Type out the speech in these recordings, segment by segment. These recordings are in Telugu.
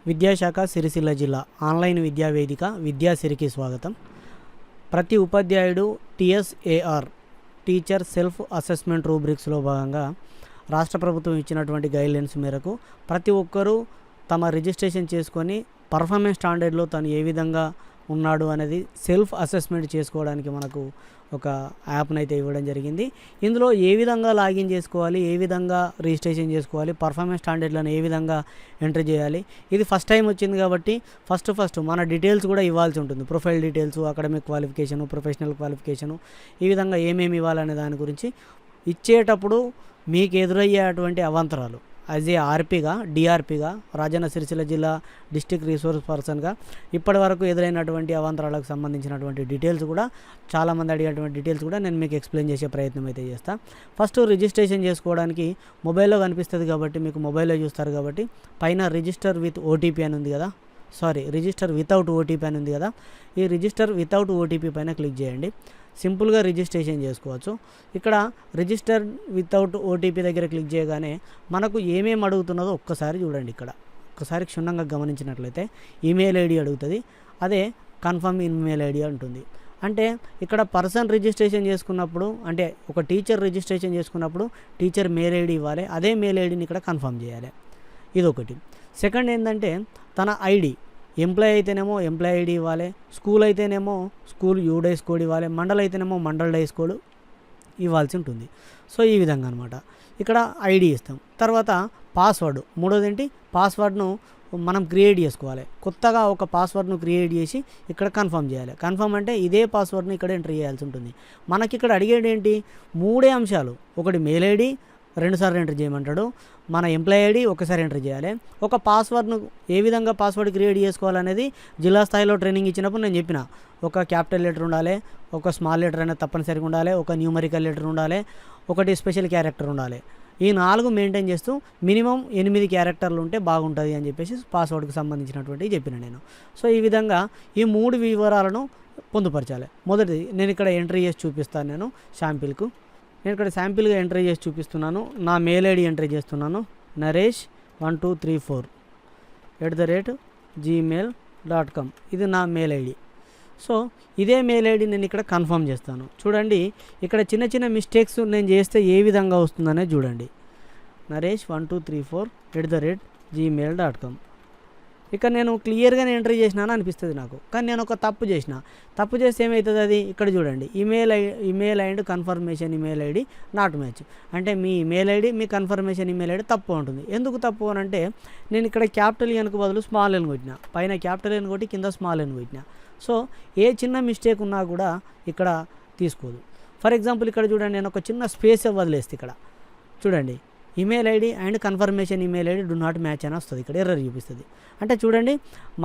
విద్యాశాఖ సిరిసిల్ల జిల్లా ఆన్లైన్ విద్యా వేదిక విద్యాసిరికి స్వాగతం. ప్రతి ఉపాధ్యాయుడు TSAR టీచర్ సెల్ఫ్ అసెస్మెంట్ రూబ్రిక్స్లో భాగంగా రాష్ట్ర ప్రభుత్వం ఇచ్చినటువంటి గైడ్లైన్స్ మేరకు ప్రతి ఒక్కరూ తమ రిజిస్ట్రేషన్ చేసుకొని పర్ఫార్మెన్స్ స్టాండర్డ్లో తను ఏ విధంగా ఉన్నాడు అనేది సెల్ఫ్ అసెస్మెంట్ చేసుకోవడానికి మనకు ఒక యాప్ని అయితే ఇవ్వడం జరిగింది. ఇందులో ఏ విధంగా లాగిన్ చేసుకోవాలి, ఏ విధంగా రిజిస్ట్రేషన్ చేసుకోవాలి, పర్ఫార్మెన్స్ స్టాండర్డ్లను ఏ విధంగా ఎంటర్ చేయాలి. ఇది ఫస్ట్ టైం వచ్చింది కాబట్టి ఫస్ట్ మన డీటెయిల్స్ కూడా ఇవ్వాల్సి ఉంటుంది. Profile details, academic qualification, professional qualification, ఈ విధంగా ఏమేమి ఇవ్వాలనే దాని గురించి ఇచ్చేటప్పుడు మీకు ఎదురయ్యేటువంటి అవాంతరాలు యాజ్ ఏ ఆర్పీగా, డిఆర్పీగా, రాజన్న సిరిసిల్ల జిల్లా డిస్ట్రిక్ట్ రిసోర్స్ పర్సన్గా ఇప్పటి వరకు ఎదురైనటువంటి అవాంతరాలకు సంబంధించినటువంటి డీటెయిల్స్ కూడా, చాలామంది అడిగేటువంటి డీటెయిల్స్ కూడా నేను మీకు ఎక్స్ప్లెయిన్ చేసే ప్రయత్నం అయితే చేస్తాను. ఫస్ట్ రిజిస్ట్రేషన్ చేసుకోవడానికి మొబైల్లో కనిపిస్తుంది కాబట్టి మీకు మొబైల్లో చూస్తారు కాబట్టి పైన రిజిస్టర్ విత్ ఓటీపీ అని ఉంది కదా, రిజిస్టర్ వితౌట్ ఓటీపీ అని ఉంది కదా, ఈ రిజిస్టర్ వితౌట్ ఓటీపీ పైన క్లిక్ చేయండి. సింపుల్గా రిజిస్ట్రేషన్ చేసుకోవచ్చు. ఇక్కడ రిజిస్టర్ వితౌట్ ఓటీపీ దగ్గర క్లిక్ చేయగానే మనకు ఏమేమి అడుగుతున్నదో ఒక్కసారి చూడండి. ఇక్కడ ఒక్కసారి క్షుణ్ణంగా గమనించినట్లయితే ఈమెయిల్ ఐడి అడుగుతుంది, అదే కన్ఫర్మ్ ఈమెయిల్ ఐడి ఉంటుంది. అంటే ఇక్కడ పర్సన్ రిజిస్ట్రేషన్ చేసుకున్నప్పుడు, అంటే ఒక టీచర్ రిజిస్ట్రేషన్ చేసుకున్నప్పుడు టీచర్ మెయిల్ ఐడి ఇవ్వాలి, అదే మెయిల్ ఐడిని ఇక్కడ కన్ఫర్మ్ చేయాలి. ఇదొకటి. సెకండ్ ఏంటంటే తన ఐడి, ఎంప్లాయ్ అయితేనేమో ఎంప్లాయ్ ఐడి ఇవ్వాలి, స్కూల్ అయితేనేమో స్కూల్ యూడైస్ కోడ్ ఇవ్వాలి, మండల్ అయితేనేమో మండల్ డైస్ కోడ్ ఇవ్వాల్సి ఉంటుంది. సో ఈ విధంగా అనమాట. ఇక్కడ ఐడి ఇస్తాం. తర్వాత పాస్వర్డ్, మూడోది ఏంటి, పాస్వర్డ్ను మనం క్రియేట్ చేసుకోవాలి. కొత్తగా ఒక పాస్వర్డ్ను క్రియేట్ చేసి ఇక్కడ కన్ఫర్మ్ చేయాలి. కన్ఫర్మ్ అంటే ఇదే పాస్వర్డ్ను ఇక్కడ ఎంటర్ చేయాల్సి ఉంటుంది. మనకి ఇక్కడ అడిగేది ఏంటి, మూడే అంశాలు. ఒకటి మెయిల్ ఐడి 2 సార్లు ఎంటర్ చేయమంటాడు, మన ఎంప్లాయ్ ఐడి ఒకసారి ఎంటర్ చేయాలి. ఒక పాస్వర్డ్ను ఏ విధంగా పాస్వర్డ్ క్రియేట్ చేసుకోవాలనేది జిల్లా స్థాయిలో ట్రైనింగ్ ఇచ్చినప్పుడు నేను చెప్పిన. ఒక క్యాపిటల్ లెటర్ ఉండాలి, ఒక స్మాల్ లెటర్ అనేది తప్పనిసరిగా ఉండాలి, ఒక న్యూమరికల్ లెటర్ ఉండాలి, ఒకటి స్పెషల్ క్యారెక్టర్ ఉండాలి. ఈ 4 మెయింటైన్ చేస్తూ మినిమం 8 క్యారెక్టర్లు ఉంటే బాగుంటుంది అని చెప్పేసి పాస్వర్డ్కి సంబంధించినటువంటివి చెప్పిన నేను. సో ఈ విధంగా ఈ 3 వివరాలను పొందుపరచాలి. మొదటిది నేను ఇక్కడ ఎంట్రీ చేసి చూపిస్తాను. నేను ఇక్కడ శాంపిల్గా ఎంట్రీ చేసి చూపిస్తున్నాను. నా మెయిల్ ఐడి ఎంట్రీ చేస్తున్నాను, naresh1234@gmail.com. ఇది నా మెయిల్ ఐడి. సో ఇదే మెయిల్ ఐడి నేను ఇక్కడ కన్ఫర్మ్ చేస్తాను. చూడండి, ఇక్కడ చిన్న మిస్టేక్స్ నేను చేస్తే ఏ విధంగా వస్తుందనేది చూడండి. naresh1234@gmail.com. ఇక నేను క్లియర్గానే ఎంట్రీ చేసినాను అనిపిస్తుంది నాకు, కానీ నేను ఒక తప్పు చేస్తే ఏమవుతుంది, అది ఇక్కడ చూడండి, email and confirmation email ID not match. అంటే మీ ఈమెయిల్ ఐడి, మీ కన్ఫర్మేషన్ ఈమెయిల్ ఐడి తప్పు ఉంటుంది. ఎందుకు తప్పు అని అంటే నేను ఇక్కడ క్యాపిటల్ ఎన్కు బదులు స్మాల్ ఎన్ కొట్టిన, పైన క్యాపిటల్ ఎన్ కొట్టి కింద స్మాల్ ఎన్ కొట్టిన. సో ఏ చిన్న మిస్టేక్ ఉన్నా కూడా ఇక్కడ తీసుకోదు. ఫర్ ఎగ్జాంపుల్ ఇక్కడ చూడండి, నేను ఒక చిన్న స్పేస్ వదిలేస్తే ఇక్కడ చూడండి, email ID and confirmation email ID do not match అని వస్తుంది, ఇక్కడ ఎర్రర్ చూపిస్తుంది. అంటే చూడండి,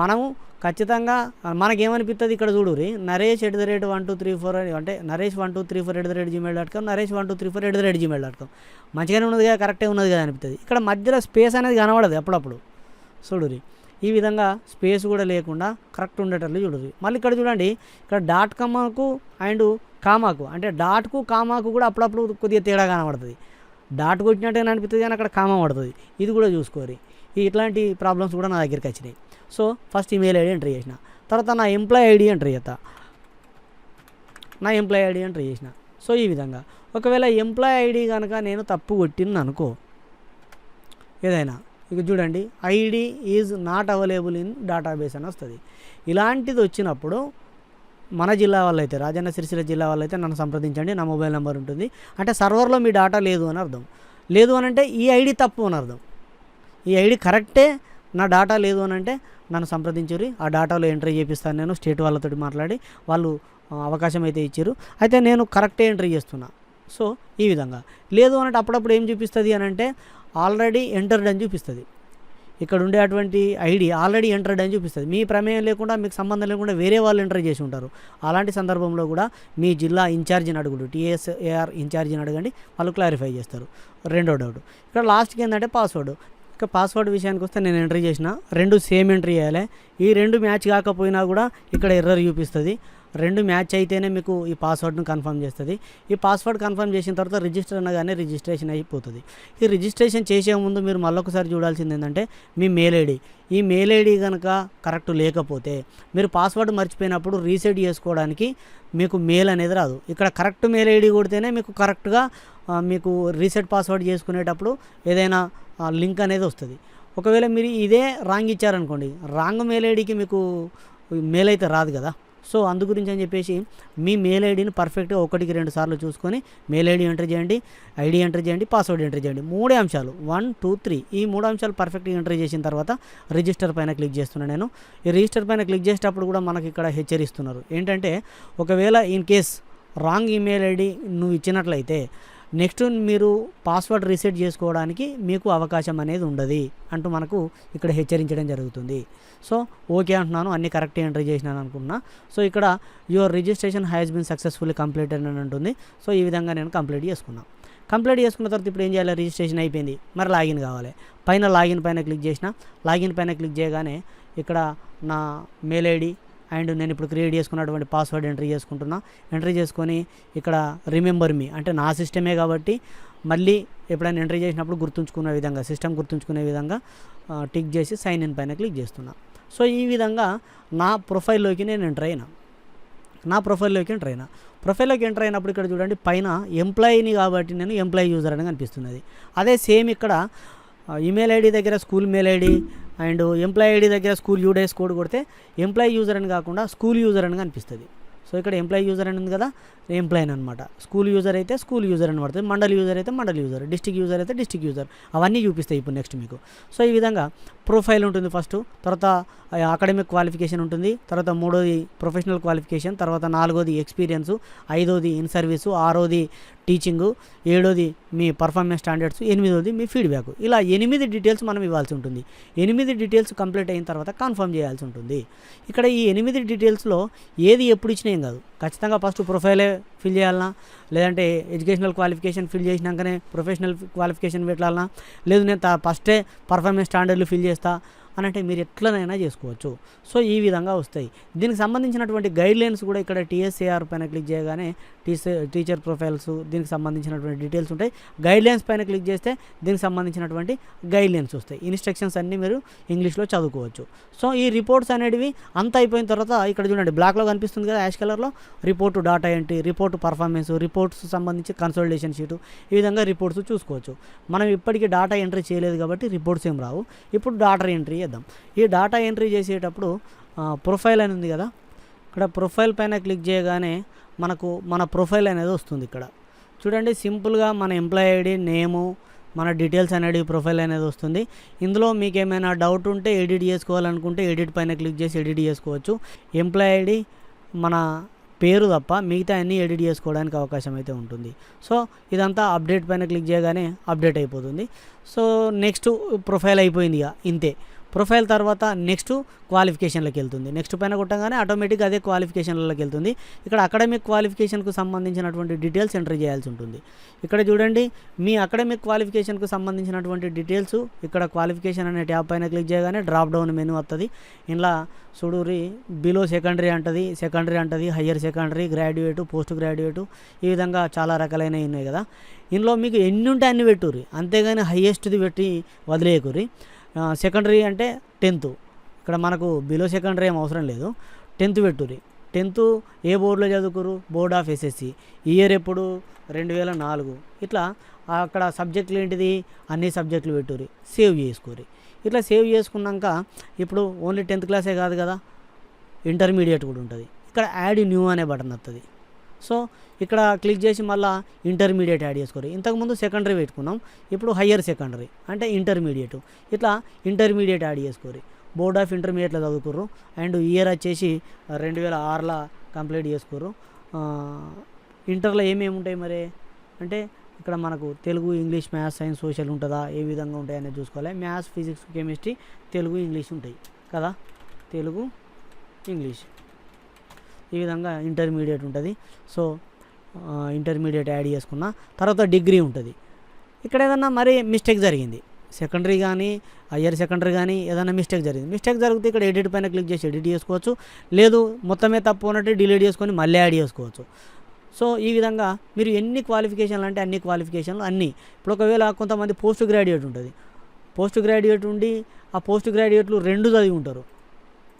మనము ఖచ్చితంగా మనకేమనిపిస్తుంది ఇక్కడ చూడురి, naresh@1234 అంటే naresh1234@gmail.com, naresh1234@gmail.com మంచిగానే ఉన్నది కదా, కరెక్టే ఉన్నది కదా అనిపిస్తుంది. ఇక్కడ మధ్యలో స్పేస్ అనేది కనబడదు అప్పుడప్పుడు. చూడురి, ఈ విధంగా స్పేస్ కూడా లేకుండా కరెక్ట్ ఉండేటట్లు చూడురి. మళ్ళీ ఇక్కడ చూడండి, ఇక్కడ .com అండ్ కామాకు, అంటే డాట్కు కామాకు కూడా అప్పుడప్పుడు కొద్దిగా తేడా కనబడుతుంది. డాట్ కొట్టినట్టే అనిపిస్తుంది కానీ అక్కడ కామా పడుతుంది. ఇది కూడా చూసుకోరి. ఇట్లాంటి ప్రాబ్లమ్స్ కూడా నా దగ్గరికి వచ్చినాయి. So first email ID enter చేసిన, తర్వాత నా ఎంప్లాయ్ ఐడి ఎంటర్ చేసిన. సో ఈ విధంగా ఒకవేళ ఎంప్లాయ్ ఐడి కనుక నేను తప్పు కొట్టింది అనుకో, ఏదైనా ఇక చూడండి, ID is not available in database అని వస్తుంది. ఇలాంటిది వచ్చినప్పుడు మన జిల్లా వాళ్ళైతే, రాజన్న సిరిసిల్ల జిల్లా వాళ్ళైతే నన్ను సంప్రదించండి, నా మొబైల్ నెంబర్ ఉంటుంది. అంటే సర్వర్లో మీ డేటా లేదు అని అర్థం. లేదు అని అంటే ఈ ఐడి తప్పు అని అర్థం. ఈ ఐడి కరెక్టే, నా డేటా లేదు అని అంటే నన్ను సంప్రదించురి. ఆ డేటాలో ఎంట్రీ చేపిస్తాను నేను, స్టేట్ వాళ్ళతో మాట్లాడి వాళ్ళు అవకాశం అయితే ఇచ్చారు. అయితే నేను కరెక్టే ఎంట్రీ చేస్తున్నా. సో ఈ విధంగా. లేదు అని అంటే అప్పుడప్పుడు ఏం చూపిస్తుంది అని అంటే ఆల్రెడీ ఎంటర్డ్ అని చూపిస్తుంది. ఇక్కడ ఉండే అటువంటి ఐడి ఆల్రెడీ ఎంటర్డ్ అని చూపిస్తుంది. మీ ప్రమేయం లేకుండా, మీకు సంబంధం లేకుండా వేరే వాళ్ళు ఎంటర్ చేసి ఉంటారు. అలాంటి సందర్భంలో కూడా మీ జిల్లా ఇన్ఛార్జిని అడుగుడు, TSAR ఇన్ఛార్జిని అడగండి, వాళ్ళు క్లారిఫై చేస్తారు. రెండో డౌట్ ఇక్కడ లాస్ట్కి ఏంటంటే పాస్వర్డ్. ఇక పాస్వర్డ్ విషయానికి వస్తే నేను ఎంట్రీ చేసిన 2 సేమ్ ఎంట్రీ చేయాలి. ఈ 2 మ్యాచ్ కాకపోయినా కూడా ఇక్కడ ఎర్రర్ చూపిస్తుంది. రెండు మ్యాచ్ అయితేనే మీకు ఈ పాస్వర్డ్ను కన్ఫర్మ్ చేస్తుంది. ఈ పాస్వర్డ్ కన్ఫర్మ్ చేసిన తర్వాత రిజిస్టర్ అనగానే రిజిస్ట్రేషన్ అయిపోతుంది. ఈ రిజిస్ట్రేషన్ చేసే ముందు మీరు మళ్ళొకసారి చూడాల్సింది ఏంటంటే మీ మెయిల్ ఐడి. ఈ మెయిల్ ఐడి కనుక కరెక్ట్ లేకపోతే మీరు పాస్వర్డ్ మర్చిపోయినప్పుడు రీసెట్ చేసుకోవడానికి మీకు మెయిల్ అనేది రాదు. ఇక్కడ కరెక్ట్ మెయిల్ ఐడి కొడితేనే మీకు కరెక్ట్గా మీకు రీసెట్ పాస్వర్డ్ చేసుకునేటప్పుడు ఏదైనా లింక్ అనేది వస్తుంది. ఒకవేళ మీరు ఇదే రాంగ్ ఇచ్చారనుకోండి, రాంగ్ మెయిల్ ఐడికి మీకు మెయిల్ అయితే రాదు కదా. సో అందు గురించి అని చెప్పేసి మీ మెయిల్ ఐడిని పర్ఫెక్ట్గా 1-2 సార్లు చూసుకొని మెయిల్ ఐడి ఎంటర్ చేయండి, ఐడి ఎంటర్ చేయండి, పాస్వర్డ్ ఎంటర్ చేయండి. 3 అంశాలు 1, 2, 3 ఈ 3 అంశాలు పర్ఫెక్ట్గా ఎంటర్ చేసిన తర్వాత రిజిస్టర్ పైన క్లిక్ చేస్తున్నాను నేను. ఈ రిజిస్టర్ పైన క్లిక్ చేసేటప్పుడు కూడా మనకి ఇక్కడ హెచ్చరిస్తున్నారు ఏంటంటే, ఒకవేళ in case wrong email ID నువ్వు ఇచ్చినట్లయితే నెక్స్ట్ మీరు పాస్వర్డ్ రీసెట్ చేసుకోవడానికి మీకు అవకాశం అనేది ఉండదు అంటూ మనకు ఇక్కడ హెచ్చరించడం జరుగుతుంది. సో ఓకే అంటున్నాను, అన్నీ కరెక్ట్ ఎంటర్ చేసినాను అనుకున్నా. సో ఇక్కడ your registration has been successfully completed అని ఉంటుంది. సో ఈ విధంగా నేను కంప్లీట్ చేసుకున్నాను. కంప్లీట్ చేసుకున్న తర్వాత ఇప్పుడు ఏం చేయాలి, రిజిస్ట్రేషన్ అయిపోయింది, మరి లాగిన్ కావాలి. పైన లాగిన్ పైన క్లిక్ చేసిన, లాగిన్ పైన క్లిక్ చేయగానే ఇక్కడ నా మెయిల్ ఐడి అండ్ నేను ఇప్పుడు క్రియేట్ చేసుకున్నటువంటి పాస్వర్డ్ ఎంట్రీ చేసుకుంటున్నా. ఎంట్రీ చేసుకొని ఇక్కడ రిమెంబర్ మీ అంటే నా సిస్టమే కాబట్టి మళ్ళీ ఎప్పుడైనా ఎంట్రీ చేసినప్పుడు గుర్తుంచుకునే విధంగా, సిస్టమ్ గుర్తుంచుకునే విధంగా టిక్ చేసి సైన్ ఇన్ పైన క్లిక్ చేస్తున్నా. సో ఈ విధంగా నా ప్రొఫైల్లోకి నేను ఎంటర్ అయినా. ప్రొఫైల్లోకి ఎంటర్ అయినప్పుడు ఇక్కడ చూడండి పైన ఎంప్లాయీని కాబట్టి నేను ఎంప్లాయీ యూజర్ అని కనిపిస్తున్నది. అదే సేమ్ ఇక్కడ ఈమెయిల్ ఐడి దగ్గర school mail ID and employee ID దగ్గర స్కూల్ యూడేస్ కోడ్ కొడితే ఎంప్లాయీ యూజర్ అని కాకుండా స్కూల్ యూజర్ అని కనిపిస్తుంది. సో ఇక్కడ ఎంప్లాయీ యూజర్ అని ఉంది కదా, ఎంప్లాయీ అనమాట. స్కూల్ యూజర్ అయితే స్కూల్ యూజర్ అని పడుతుంది, మండల్ యూజర్ అయితే మండల్ యూజర్, డిస్ట్రిక్ట్ యూజర్ అయితే డిస్ట్రిక్ట్ యూజర్, అవన్నీ చూపిస్తాయి ఇప్పుడు నెక్స్ట్ మీకు. సో ఈ విధంగా ప్రొఫైల్ ఉంటుంది ఫస్ట్, తర్వాత అకాడమిక్ క్వాలిఫికేషన్ ఉంటుంది, తర్వాత 3వది ప్రొఫెషనల్ క్వాలిఫికేషన్, తర్వాత 4వది ఎక్స్పీరియన్సు, 5వది ఇన్ సర్వీసు, 6వది టీచింగు, 7వది మీ పర్ఫార్మెన్స్ స్టాండర్డ్స్, 8వది మీ ఫీడ్బ్యాక్. ఇలా 8 డీటెయిల్స్ మనం ఇవ్వాల్సి ఉంటుంది. 8 డీటెయిల్స్ కంప్లీట్ అయిన తర్వాత కన్ఫర్మ్ చేయాల్సి ఉంటుంది. ఇక్కడ ఈ 8 డీటెయిల్స్లో ఏది ఎప్పుడు ఇచ్చినా ఏం కాదు, ఖచ్చితంగా ఫస్ట్ ప్రొఫైలే ఫిల్ చేయాలన్నా, లేదంటే ఎడ్యుకేషనల్ క్వాలిఫికేషన్ ఫిల్ చేసినాకనే ప్రొఫెషనల్ క్వాలిఫికేషన్ పెట్టాలన్నా, లేదు నేను ఫస్టే పర్ఫార్మెన్స్ స్టాండర్డ్లు ఫిల్ చేస్తా అని అంటే మీరు ఎట్లనైనా చేసుకోవచ్చు. సో ఈ విధంగా వస్తాయి. దీనికి సంబంధించినటువంటి గైడ్లైన్స్ కూడా ఇక్కడ టీఎస్ఏఆర్ పైన క్లిక్ చేయగానే టీచర్ ప్రొఫైల్స్ దీనికి సంబంధించినటువంటి డీటెయిల్స్ ఉంటాయి. గైడ్లైన్స్ పైన క్లిక్ చేస్తే దీనికి సంబంధించినటువంటి గైడ్లైన్స్ వస్తాయి. ఇన్స్ట్రక్షన్స్ అన్నీ మీరు ఇంగ్లీష్లో చదువుకోవచ్చు. సో ఈ రిపోర్ట్స్ అనేటివి అంతా అయిపోయిన తర్వాత ఇక్కడ చూడండి బ్లాక్లో కనిపిస్తుంది కదా, యాష్ కలర్లో report data entry, report performance, reports సంబంధించి కన్సల్టేషన్ షీటు, ఈ విధంగా రిపోర్ట్స్ చూసుకోవచ్చు. మనం ఇప్పటికీ డాటా ఎంట్రీ చేయలేదు కాబట్టి రిపోర్ట్స్ ఏం రావు. ఇప్పుడు డాటా ఎంట్రీ చేద్దాం. ఈ డాటా ఎంట్రీ చేసేటప్పుడు ప్రొఫైల్ అని ఉంది కదా, ఇక్కడ ప్రొఫైల్ పైన క్లిక్ చేయగానే మనకు మన ప్రొఫైల్ అనేది వస్తుంది. ఇక్కడ చూడండి సింపుల్గా మన ఎంప్లాయీ ఐడి, నేము, మన డీటెయిల్స్ అనేది ప్రొఫైల్ అనేది వస్తుంది. ఇందులో మీకు ఏమైనా డౌట్ ఉంటే ఎడిట్ చేసుకోవాలనుకుంటే ఎడిట్ పైన క్లిక్ చేసి ఎడిట్ చేసుకోవచ్చు. ఎంప్లాయీ ఐడి, మన పేరు తప్ప మిగతా అన్నీ ఎడిట్ చేసుకోవడానికి అవకాశం అయితే ఉంటుంది. సో ఇదంతా అప్డేట్ పైన క్లిక్ చేయగానే అప్డేట్ అయిపోతుంది. సో నెక్స్ట్ ప్రొఫైల్ అయిపోయింది ఇక ఇంతే. ప్రొఫైల్ తర్వాత నెక్స్ట్ క్వాలిఫికేషన్లోకి వెళ్తుంది. నెక్స్ట్ పైన కొట్టగానే ఆటోమేటిక్గా అదే క్వాలిఫికేషన్లలోకి వెళ్తుంది. ఇక్కడ అకాడమిక్ క్వాలిఫికేషన్కు సంబంధించినటువంటి డీటెయిల్స్ ఎంటర్ చేయాల్సి ఉంటుంది. ఇక్కడ చూడండి మీ అకాడమిక్ క్వాలిఫికేషన్కు సంబంధించినటువంటి డీటెయిల్స్ ఇక్కడ క్వాలిఫికేషన్ అనే ట్యాబ్ పైన క్లిక్ చేయగానే డ్రాప్ డౌన్ మెనూ వస్తుంది. ఇలా చూడురి బిలో సెకండరీ అంటది, higher secondary, graduate, post graduate, ఈ విధంగా చాలా రకాలైనవి ఉన్నాయి కదా. ఇందులో మీకు ఎన్ని ఉంటే అన్ని పెట్టుర్రి, అంతేగాని హయ్యెస్ట్ది పెట్టి వదిలేయకుర్రి. సెకండరీ అంటే 10th, ఇక్కడ మనకు బిలో సెకండరీ ఏం అవసరం లేదు, 10th పెట్టుర్రి. 10th ఏ బోర్డులో చదువుకురు, బోర్డ్ ఆఫ్ ఎస్ఎస్సి, ఇయర్ ఎప్పుడు 2004, ఇట్లా అక్కడ సబ్జెక్టులు ఏంటిది అన్ని సబ్జెక్టులు పెట్టుర్రి, సేవ్ చేసుకోరి. ఇట్లా సేవ్ చేసుకున్నాక ఇప్పుడు ఓన్లీ 10th క్లాసే కాదు కదా, ఇంటర్మీడియట్ కూడా ఉంటుంది. ఇక్కడ యాడ్ న్యూ అనే బటన్ వస్తుంది. సో ఇక్కడ క్లిక్ చేసి మళ్ళీ ఇంటర్మీడియట్ యాడ్ చేసుకోరు. ఇంతకుముందు సెకండరీ పెట్టుకున్నాం, ఇప్పుడు హయ్యర్ సెకండరీ అంటే ఇంటర్మీడియట్, ఇట్లా ఇంటర్మీడియట్ యాడ్ చేసుకోరు. బోర్డ్ ఆఫ్ ఇంటర్మీడియట్లో చదువుకుర్రు అండ్ ఇయర్ వచ్చేసి 2006లో కంప్లీట్ చేసుకోరు. ఇంటర్లో ఏమేమి ఉంటాయి మరి అంటే ఇక్కడ మనకు Telugu, English, maths, science, social ఉంటుందా, ఏ విధంగా ఉంటాయి అనేది చూసుకోవాలి. Maths, physics, chemistry, Telugu, English ఉంటాయి కదా, తెలుగు, ఇంగ్లీష్, ఈ విధంగా ఇంటర్మీడియట్ ఉంటుంది. సో ఇంటర్మీడియట్ యాడ్ చేసుకున్న తర్వాత డిగ్రీ ఉంటుంది. ఇక్కడ ఏదన్నా మరి మిస్టేక్ జరిగింది, సెకండరీ కానీ హయ్యర్ సెకండరీ కానీ ఏదైనా మిస్టేక్ జరిగితే ఇక్కడ ఎడిట్ పైన క్లిక్ చేసి ఎడిట్ చేసుకోవచ్చు. లేదు మొత్తమే తప్పు ఉన్నట్టు డిలీట్ చేసుకొని మళ్ళీ యాడ్ చేసుకోవచ్చు. సో ఈ విధంగా మీరు ఎన్ని క్వాలిఫికేషన్లు అంటే అన్ని క్వాలిఫికేషన్లు అన్నీ. ఇప్పుడు ఒకవేళ కొంతమంది పోస్ట్ గ్రాడ్యుయేట్ ఉంటుంది, పోస్ట్ గ్రాడ్యుయేట్ ఉండి ఆ పోస్ట్ గ్రాడ్యుయేట్లు 2 చదివి ఉంటారు.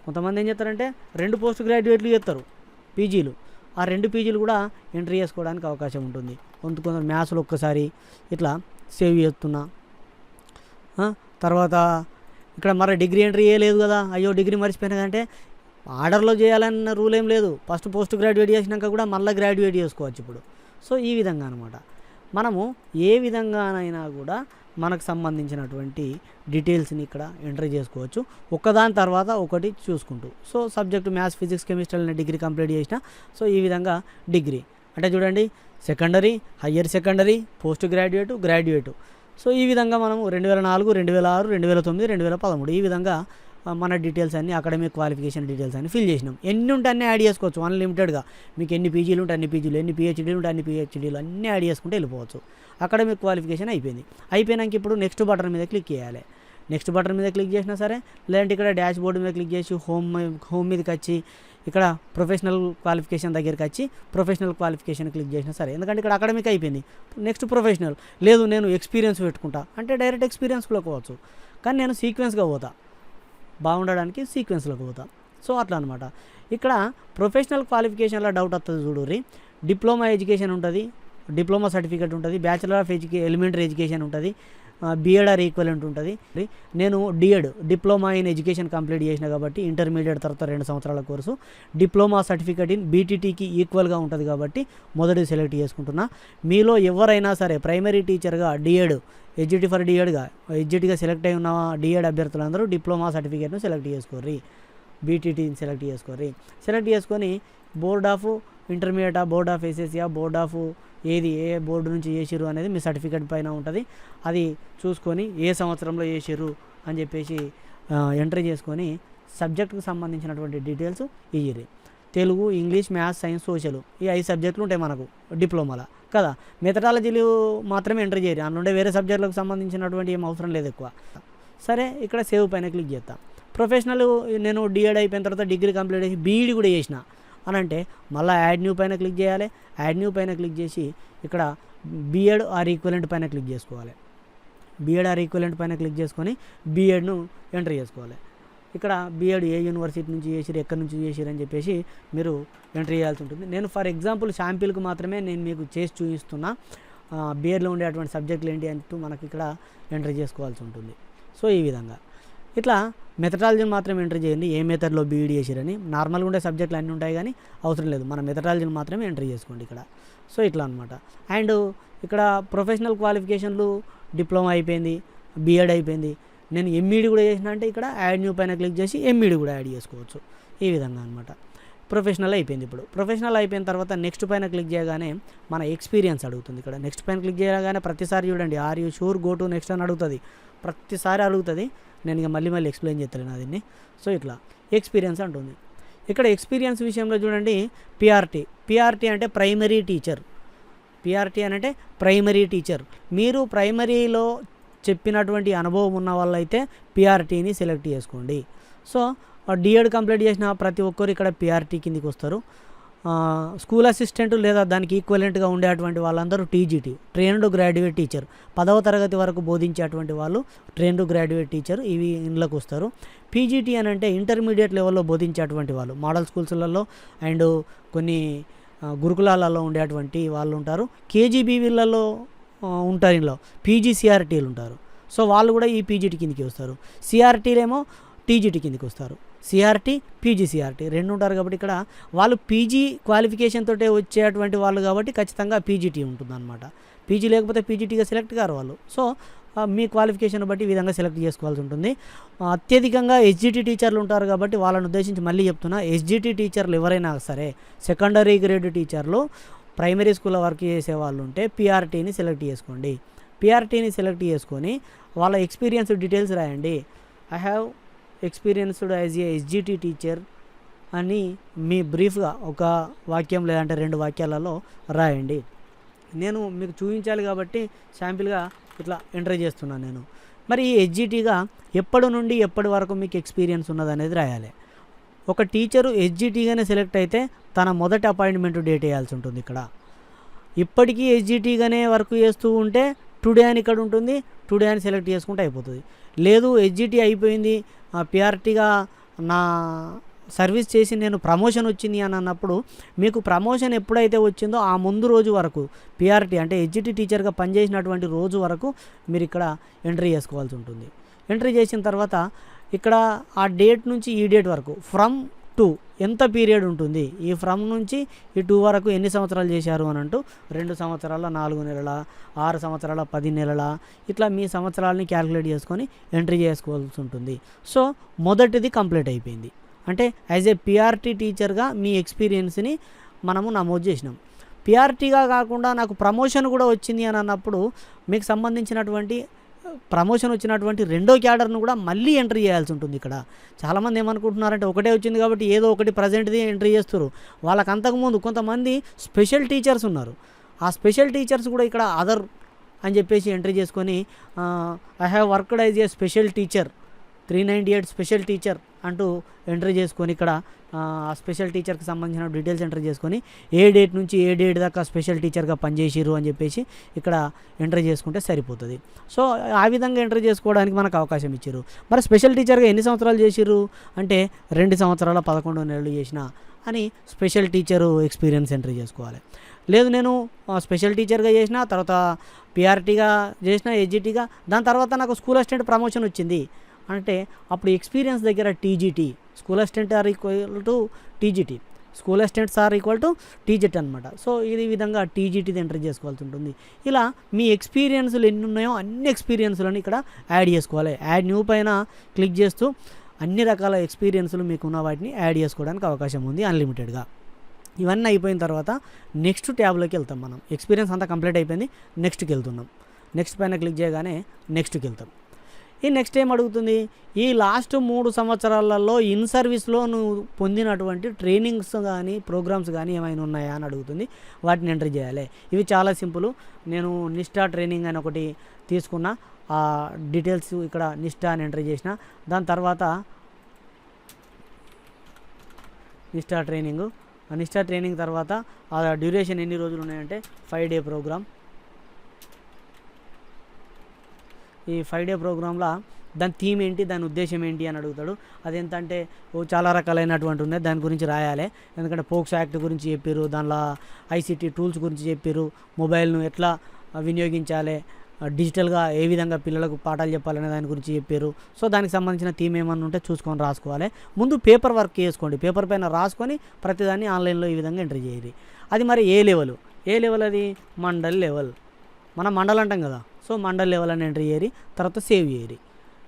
కొంతమంది ఏం చేస్తారంటే 2 పోస్ట్ గ్రాడ్యుయేట్లు చేస్తారు పీజీలు. ఆ 2 పీజీలు కూడా ఎంట్రీ చేసుకోవడానికి అవకాశం ఉంటుంది. కొందరు మ్యాథ్స్లో ఒక్కసారి ఇట్లా సేవ్ చేస్తున్నా, తర్వాత ఇక్కడ మరి డిగ్రీ ఎంట్రీ చేయలేదు కదా, అయ్యో డిగ్రీ మర్చిపోయినా అంటే ఆర్డర్లో చేయాలన్న రూల్ ఏం లేదు. ఫస్ట్ పోస్ట్ గ్రాడ్యుయేట్ చేసినాక కూడా మళ్ళీ గ్రాడ్యుయేట్ చేసుకోవచ్చు ఇప్పుడు. సో ఈ విధంగా అనమాట మనము ఏ విధంగానైనా కూడా మనకు సంబంధించినటువంటి డీటెయిల్స్ని ఇక్కడ ఎంటర్ చేసుకోవచ్చు, ఒకదాని తర్వాత ఒకటి చూసుకుంటూ. So subject maths, physics, chemistry degree complete చేసిన. సో ఈ విధంగా డిగ్రీ అంటే చూడండి secondary, higher secondary, post graduate. So ఈ విధంగా మనము 2004, 2006, 2009, 2013 ఈ విధంగా మన డీటెయిల్స్ అన్నీ అకాడమిక్ క్వాలిఫికేషన్ డీటెయిల్స్ అన్ని ఫిల్ చేసినాం. ఎన్ని ఉంటే అన్నీ యాడ్ చేసుకోవచ్చు అన్లిమిటెడ్గా. మీకు ఎన్ని పీజీలు ఉంటే అన్ని పీజీలు, ఎన్ని పిహెచ్డీలు ఉంటే అన్ని పిహెచ్డీలు అన్నీ యాడ్ చేసుకుంటే వెళ్ళిపోవచ్చు. అకాడమిక్ క్వాలిఫికేషన్ అయిపోయినాక ఇప్పుడు నెక్స్ట్ బటన్ మీద క్లిక్ చేయాలి. నెక్స్ట్ బటన్ మీద క్లిక్ చేసినా సరే, లేదంటే ఇక్కడ డాష్ బోర్డు మీద క్లిక్ చేసి హోమ్ మీదకి వచ్చి ఇక్కడ ప్రొఫెషనల్ క్వాలిఫికేషన్ దగ్గరికి వచ్చి ప్రొఫెషనల్ క్వాలిఫికేషన్ క్లిక్ చేసినా సరే, ఎందుకంటే ఇక్కడ అకాడమిక్ అయిపోయింది. నెక్స్ట్ ప్రొఫెషనల్, లేదు నేను ఎక్స్పీరియన్స్ పెట్టుకుంటా అంటే డైరెక్ట్ ఎక్స్పీరియన్స్లోకి పోవచ్చు. కానీ నేను సీక్వెన్స్గా పోతా, బాగుండడానికి సీక్వెన్స్లోకి పోతా. సో అట్లా అనమాట. ఇక్కడ ప్రొఫెషనల్ క్వాలిఫికేషన్లో డౌట్ వస్తుంది చూడుర్రి. డిప్లొమా ఎడ్యుకేషన్ ఉంటుంది, డిప్లొమా సర్టిఫికేట్ ఉంటుంది, బ్యాచిలర్ ఆఫ్ ఎలిమెంటరీ ఎడ్యుకేషన్ ఉంటుంది, బిఎడ్ ఆర్ ఈక్వలెంట్ ఉంటుంది. నేను డిప్లొమా ఇన్ ఎడ్యుకేషన్ కంప్లీట్ చేసిన కాబట్టి ఇంటర్మీడియట్ తర్వాత 2 సంవత్సరాల కోర్సు డిప్లొమా సర్టిఫికేట్ ఇన్ బీటీటీకి ఈక్వల్గా ఉంటుంది కాబట్టి మొదటి సెలెక్ట్ చేసుకుంటున్నా. మీలో ఎవరైనా సరే ప్రైమరీ టీచర్గా డిఎడ్, ఎడ్జిటి ఫర్ డిఎడ్గా ఎడ్జిటిగా సెలెక్ట్ అయి ఉన్న డిఎడ్ అభ్యర్థులందరూ డిప్లొమా సర్టిఫికేట్ను సెలెక్ట్ చేసుకోర్రి, బీటీటీని సెలెక్ట్ చేసుకోర్రి. సెలెక్ట్ చేసుకొని బోర్డ్ ఆఫ్ ఇంటర్మీడియటా, బోర్డ్ ఆఫ్ ఎస్ఎస్సియా, బోర్డ్ ఆఫ్ ఏ బోర్డు నుంచి చేసిరు అనేది మీ సర్టిఫికేట్ పైన ఉంటుంది. అది చూసుకొని ఏ సంవత్సరంలో చేసిరు అని చెప్పేసి ఎంట్రీ చేసుకొని సబ్జెక్టుకు సంబంధించినటువంటి డీటెయిల్స్ ఇయ్యిరి. Telugu, English, maths, science, social ఈ 5 సబ్జెక్టులు ఉంటాయి మనకు డిప్లొమాలో కదా. మెథడాలజీలు మాత్రమే ఎంట్రీ చేయరు, అందులో వేరే సబ్జెక్టులకు సంబంధించినటువంటి ఏం అవసరం లేదు ఎక్కువ. సరే ఇక్కడ సేవ్ పైన క్లిక్ చేస్తాను. ప్రొఫెషనల్ నేను డిఎడ్ అయిపోయిన తర్వాత డిగ్రీ కంప్లీట్ చేసి బీఈడి కూడా చేసిన అని అంటే మళ్ళీ యాడ్ న్యూ పైన క్లిక్ చేయాలి. యాడ్ న్యూ పైన క్లిక్ చేసి ఇక్కడ బిఎడ్ ఆర్ ఈక్వలెంట్ పైన క్లిక్ చేసుకోవాలి. బిఎడ్ ఆర్ ఈక్వలెంట్ పైన క్లిక్ చేసుకొని బిఎడ్ను ఎంటర్ చేసుకోవాలి. ఇక్కడ బిఎడ్ ఏ యూనివర్సిటీ నుంచి చేసిరు, ఎక్కడి నుంచి చేసిరు అని చెప్పేసి మీరు ఎంటర్ చేయాల్సి ఉంటుంది. నేను ఫర్ ఎగ్జాంపుల్ శాంపిల్కి మాత్రమే నేను మీకు చేసి చూపిస్తున్నా. బిఎడ్లో ఉండేటువంటి సబ్జెక్టులు ఏంటి అంటూ మనకి ఇక్కడ ఎంటర్ చేసుకోవాల్సి ఉంటుంది. సో ఈ విధంగా ఇట్లా మెథడాలజీని మాత్రం ఎంటర్ చేయండి, ఏ మెథడ్లో బీఈడీ చేసిరని. నార్మల్గా ఉండే సబ్జెక్టులు అన్నీ ఉంటాయి కానీ అవసరం లేదు, మన మెథడాలజీని మాత్రమే ఎంటర్ చేసుకోండి ఇక్కడ. సో ఇట్లా అనమాట. అండ్ ఇక్కడ ప్రొఫెషనల్ క్వాలిఫికేషన్లు డిప్లొమా అయిపోయింది, బీఎడ్ అయిపోయింది, నేను ఎంఈడి కూడా చేసిన అంటే ఇక్కడ యాడ్ న్యూ పైన క్లిక్ చేసి ఎంఈడి కూడా యాడ్ చేసుకోవచ్చు. ఈ విధంగా అనమాట. ప్రొఫెషనల్ అయిపోయింది. ఇప్పుడు ప్రొఫెషనల్ అయిపోయిన తర్వాత నెక్స్ట్ పైన క్లిక్ చేయగానే మన ఎక్స్పీరియన్స్ అడుగుతుంది. ఇక్కడ నెక్స్ట్ పైన క్లిక్ చేయగానే ప్రతిసారి చూడండి are you sure go to next అని అడుగుతుంది, ప్రతిసారి అడుగుతుంది. నేను ఇక మళ్ళీ ఎక్స్ప్లెయిన్ చేస్తాను దీన్ని. సో ఇట్లా ఎక్స్పీరియన్స్ అంటుంది. ఇక్కడ ఎక్స్పీరియన్స్ విషయంలో చూడండి పిఆర్టీ అంటే ప్రైమరీ టీచర్. పిఆర్టీ అంటే ప్రైమరీ టీచర్. మీరు ప్రైమరీలో చెప్పినటువంటి అనుభవం ఉన్న వాళ్ళైతే పిఆర్టీని సెలెక్ట్ చేసుకోండి. సో డిఎడ్ కంప్లీట్ చేసిన ప్రతి ఒక్కరు ఇక్కడ పిఆర్టీ కిందికి వస్తారు. స్కూల్ అసిస్టెంట్ లేదా దానికి ఈక్వలెంట్గా ఉండేటువంటి వాళ్ళందరూ టీజీటీ, ట్రైన్డ్ గ్రాడ్యుయేట్ టీచర్. 10వ తరగతి వరకు బోధించేటువంటి వాళ్ళు ట్రైన్డ్ గ్రాడ్యుయేట్ టీచర్ ఇవి ఇంట్లోకి వస్తారు. పీజీటీ అని అంటే ఇంటర్మీడియట్ లెవెల్లో బోధించేటువంటి వాళ్ళు, మోడల్ స్కూల్స్లలో అండ్ కొన్ని గురుకులాలలో ఉండేటువంటి వాళ్ళు ఉంటారు. కేజీబీవీలలో ఉంటారు, ఇంట్లో పీజీసీఆర్టీలు ఉంటారు. సో వాళ్ళు కూడా ఈ పీజీటీ కిందికి వస్తారు. సిఆర్టీలేమో టీజీటీ కిందికి వస్తారు. సిఆర్టీ, పీజీసీఆర్టీ 2 ఉంటారు కాబట్టి ఇక్కడ వాళ్ళు పీజీ క్వాలిఫికేషన్ తోటే వచ్చేటువంటి వాళ్ళు కాబట్టి ఖచ్చితంగా పీజీటీ ఉంటుందన్నమాట. పీజీ లేకపోతే పీజీటీగా సెలెక్ట్ కారు వాళ్ళు. సో మీ క్వాలిఫికేషన్ బట్టి ఈ విధంగా సెలెక్ట్ చేసుకోవాల్సి ఉంటుంది. అత్యధికంగా ఎస్జిటి టీచర్లు ఉంటారు కాబట్టి వాళ్ళని ఉద్దేశించి మళ్ళీ చెప్తున్నా, ఎస్జిటి టీచర్లు ఎవరైనా సరే సెకండరీ గ్రేడ్ టీచర్లు ప్రైమరీ స్కూల్లో వర్క్ చేసే వాళ్ళు ఉంటే పిఆర్టీని సెలెక్ట్ చేసుకోండి. పిఆర్టీని సెలెక్ట్ చేసుకొని వాళ్ళ ఎక్స్పీరియన్స్ డీటెయిల్స్ రాయండి. I have experienced as a SGT teacher అని మీ బ్రీఫ్గా ఒక వాక్యం లేదంటే 2 వాక్యాలలో రాయండి. నేను మీకు చూపించాలి కాబట్టి శాంపిల్గా ఇట్లా ఎంటర్ చేస్తున్నాను. నేను మరి ఈ హెచ్జిటీగా ఎప్పటి నుండి ఎప్పటి వరకు మీకు ఎక్స్పీరియన్స్ ఉన్నదనేది రాయాలి. ఒక టీచరు హెచ్జిటీగానే సెలెక్ట్ అయితే తన మొదటి అపాయింట్మెంట్ డేట్ వేయాల్సి ఉంటుంది. ఇక్కడ ఇప్పటికీ హెచ్జిటీగానే వర్క్ చేస్తూ ఉంటే టుడే అని ఇక్కడ ఉంటుంది, టుడే అని సెలెక్ట్ చేసుకుంటే అయిపోతుంది. లేదు హెచ్జిటీ అయిపోయింది, పిఆర్టీగా నా సర్వీస్ చేసి నేను ప్రమోషన్ వచ్చింది అని అన్నప్పుడు మీకు ప్రమోషన్ ఎప్పుడైతే వచ్చిందో ఆ ముందు రోజు వరకు పిఆర్టీ అంటే హెచ్జిటీ టీచర్గా పనిచేసినటువంటి రోజు వరకు మీరు ఇక్కడ ఎంట్రీ చేసుకోవాల్సి ఉంటుంది. ఎంట్రీ చేసిన తర్వాత ఇక్కడ ఆ డేట్ నుంచి ఈ డేట్ వరకు ఫ్రమ్ టు ఎంత పీరియడ్ ఉంటుంది, ఈ ఫ్రమ్ నుంచి ఈ 2 వరకు ఎన్ని సంవత్సరాలు చేశారు అని అంటూ 2 సంవత్సరాల 4 నెలల 6 సంవత్సరాల 10 నెలల ఇట్లా మీ సంవత్సరాలని క్యాలిక్యులేట్ చేసుకొని ఎంట్రీ చేసుకోవాల్సి ఉంటుంది. సో మొదటిది కంప్లీట్ అయిపోయింది. అంటే యాజ్ ఏ పిఆర్టీ టీచర్గా మీ ఎక్స్పీరియన్స్ని మనము నమోదు చేసినాం. పిఆర్టీగా కాకుండా నాకు ప్రమోషన్ కూడా వచ్చింది అని అన్నప్పుడు మీకు సంబంధించినటువంటి ప్రమోషన్ వచ్చినటువంటి రెండో క్యాడర్ను కూడా మళ్ళీ ఎంట్రీ చేయాల్సి ఉంటుంది. ఇక్కడ చాలామంది ఏమనుకుంటున్నారంటే ఒకటే వచ్చింది కాబట్టి ఏదో ఒకటి ప్రజెంట్ది ఎంట్రీ చేస్తారు. వాళ్ళకి అంతకుముందు కొంతమంది స్పెషల్ టీచర్స్ ఉన్నారు. ఆ స్పెషల్ టీచర్స్ కూడా ఇక్కడ అదర్ అని చెప్పేసి ఎంట్రీ చేసుకొని I have worked as a special teacher 398 special teacher అంటూ ఎంట్రీ చేసుకొని ఇక్కడ ఆ స్పెషల్ టీచర్కి సంబంధించిన డీటెయిల్స్ ఎంట్రీ చేసుకొని ఏ డేట్ నుంచి ఏ డేట్ దాకా స్పెషల్ టీచర్గా పనిచేసిర్రు అని చెప్పేసి ఇక్కడ ఎంట్రీ చేసుకుంటే సరిపోతుంది. సో ఆ విధంగా ఎంట్రీ చేసుకోవడానికి మనకు అవకాశం ఇచ్చారు. మరి స్పెషల్ టీచర్గా ఎన్ని సంవత్సరాలు చేసిర్రు అంటే 2 సంవత్సరాల 11 నెలలు చేసిన అని స్పెషల్ టీచరు ఎక్స్పీరియన్స్ ఎంట్రీ చేసుకోవాలి. లేదు నేను స్పెషల్ టీచర్గా చేసిన తర్వాత పిఆర్టీగా చేసిన హెచ్జిటీగా దాని తర్వాత నాకు స్కూల్ అసిస్టెంట్ ప్రమోషన్ వచ్చింది అంటే అప్పుడు ఎక్స్పీరియన్స్ దగ్గర TGT school assistant or equal to TGT school assistants or equal to TGT అనమాట. సో ఈ విధంగా టీజీటీది ఎంటర్ చేసుకోవాల్సి ఉంటుంది. ఇలా మీ ఎక్స్పీరియన్స్లు ఎన్ని ఉన్నాయో అన్ని ఎక్స్పీరియన్స్లను ఇక్కడ యాడ్ చేసుకోవాలి. యాడ్ న్యూ పైన క్లిక్ చేస్తూ అన్ని రకాల ఎక్స్పీరియన్స్లు మీకు ఉన్న వాటిని యాడ్ చేసుకోవడానికి అవకాశం ఉంది అన్లిమిటెడ్గా. ఇవన్నీ అయిపోయిన తర్వాత నెక్స్ట్ ట్యాబ్లోకి వెళ్తాం. మనం ఎక్స్పీరియన్స్ అంతా కంప్లీట్ అయిపోయింది, నెక్స్ట్కి వెళ్తున్నాం. నెక్స్ట్ పైన క్లిక్ చేయగానే నెక్స్ట్కి వెళ్తాం. ఈ నెక్స్ట్ ఏం అడుగుతుంది, ఈ లాస్ట్ 3 సంవత్సరాలలో ఇన్ సర్వీస్లో నువ్వు పొందినటువంటి ట్రైనింగ్స్ కానీ ప్రోగ్రామ్స్ కానీ ఏమైనా ఉన్నాయా అని అడుగుతుంది. వాటిని ఎంటర్ చేయాలి. ఇవి చాలా సింపుల్. నేను నిష్టా ట్రైనింగ్ అని ఒకటి తీసుకున్న, ఆ డీటెయిల్స్ ఇక్కడ నిష్టా అని ఎంటర్ చేసిన. దాని తర్వాత నిష్టా ట్రైనింగ్ తర్వాత ఆ డ్యూరేషన్ ఎన్ని రోజులు ఉన్నాయంటే 5 డే ప్రోగ్రామ్. ఈ 5 డే ప్రోగ్రాంలో దాని థీమ్ ఏంటి, దాని ఉద్దేశం ఏంటి అని అడుగుతాడు. అదేంటంటే చాలా రకాలైనటువంటి ఉన్నాయి, దాని గురించి రాయాలి. ఎందుకంటే పోక్సో యాక్ట్ గురించి చెప్పారు, దానిలో ఐసీటీ టూల్స్ గురించి చెప్పారు, మొబైల్ను ఎట్లా వినియోగించాలి, డిజిటల్గా ఏ విధంగా పిల్లలకు పాఠాలు చెప్పాలనే దాని గురించి చెప్పారు. సో దానికి సంబంధించిన థీమ్ ఏమన్నా ఉంటే చూసుకొని రాసుకోవాలి. ముందు పేపర్ వర్క్ చేసుకోండి, పేపర్ పైన రాసుకొని ప్రతిదాన్ని ఆన్లైన్లో ఈ విధంగా ఎంటర్ చేయాలి. అది మరి ఏ లెవెల్ అది మండల్ లెవెల్, మనం మండల్ అంటాం కదా. సో మండల్ లెవెల్ అని ఎంటర్ చేయరి, తర్వాత సేవ్ చేయరి.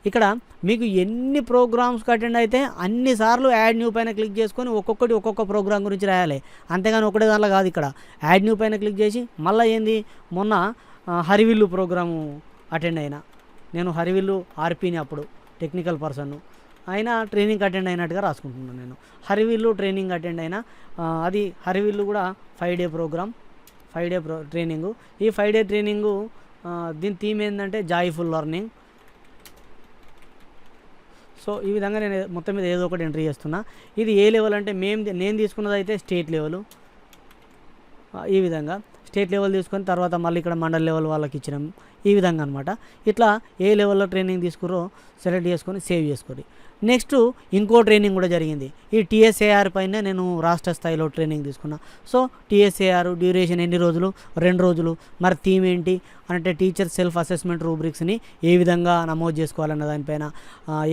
ఇక్కడ మీకు ఎన్ని ప్రోగ్రామ్స్కి అటెండ్ అయితే అన్నిసార్లు యాడ్ న్యూ పైన క్లిక్ చేసుకొని ఒక్కొక్క ప్రోగ్రామ్ గురించి రాయాలి. అంతేగాని ఒకటే దానిలో కాదు. ఇక్కడ యాడ్ న్యూ పైన క్లిక్ చేసి మళ్ళీ ఏంది, మొన్న హరివిల్లు ప్రోగ్రాము అటెండ్ అయినా, నేను హరివిల్లు ఆర్పీని అప్పుడు టెక్నికల్ పర్సన్ను అయినా ట్రైనింగ్ అటెండ్ అయినట్టుగా రాసుకుంటున్నాను. నేను హరివిల్లు ట్రైనింగ్ అటెండ్ అయినా, అది హరివిల్లు కూడా 5 డే ప్రోగ్రామ్, 5 డే ట్రైనింగు. ఈ 5 డే ట్రైనింగు దీని థీమ్ ఏంటంటే జాయ్ఫుల్ లెర్నింగ్. సో ఈ విధంగా నేను మొత్తం మీద ఏదో ఒకటి ఎంట్రీ చేస్తున్నా. ఇది ఏ లెవెల్ అంటే నేను తీసుకున్నది అయితే స్టేట్ లెవెల్. ఈ విధంగా స్టేట్ లెవెల్ తీసుకొని తర్వాత మళ్ళీ ఇక్కడ మండల్ లెవెల్ వాళ్ళకి ఇచ్చినాం. ఈ విధంగా అనమాట. ఇట్లా ఏ లెవెల్లో ట్రైనింగ్ తీసుకురో సెలెక్ట్ చేసుకొని సేవ్ చేసుకోండి. నెక్స్ట్ ఇంకో ట్రైనింగ్ కూడా జరిగింది. ఈ టీఎస్ఏఆర్ పైన నేను రాష్ట్ర స్థాయిలో ట్రైనింగ్ తీసుకున్నా. సో టీఎస్ఏఆర్ డ్యూరేషన్ ఎన్ని రోజులు, 2 రోజులు. మరి థీమ్ ఏంటి అంటే టీచర్ సెల్ఫ్ అసెస్మెంట్ రూబ్రిక్స్ని ఏ విధంగా నమోదు చేసుకోవాలన్న దానిపైన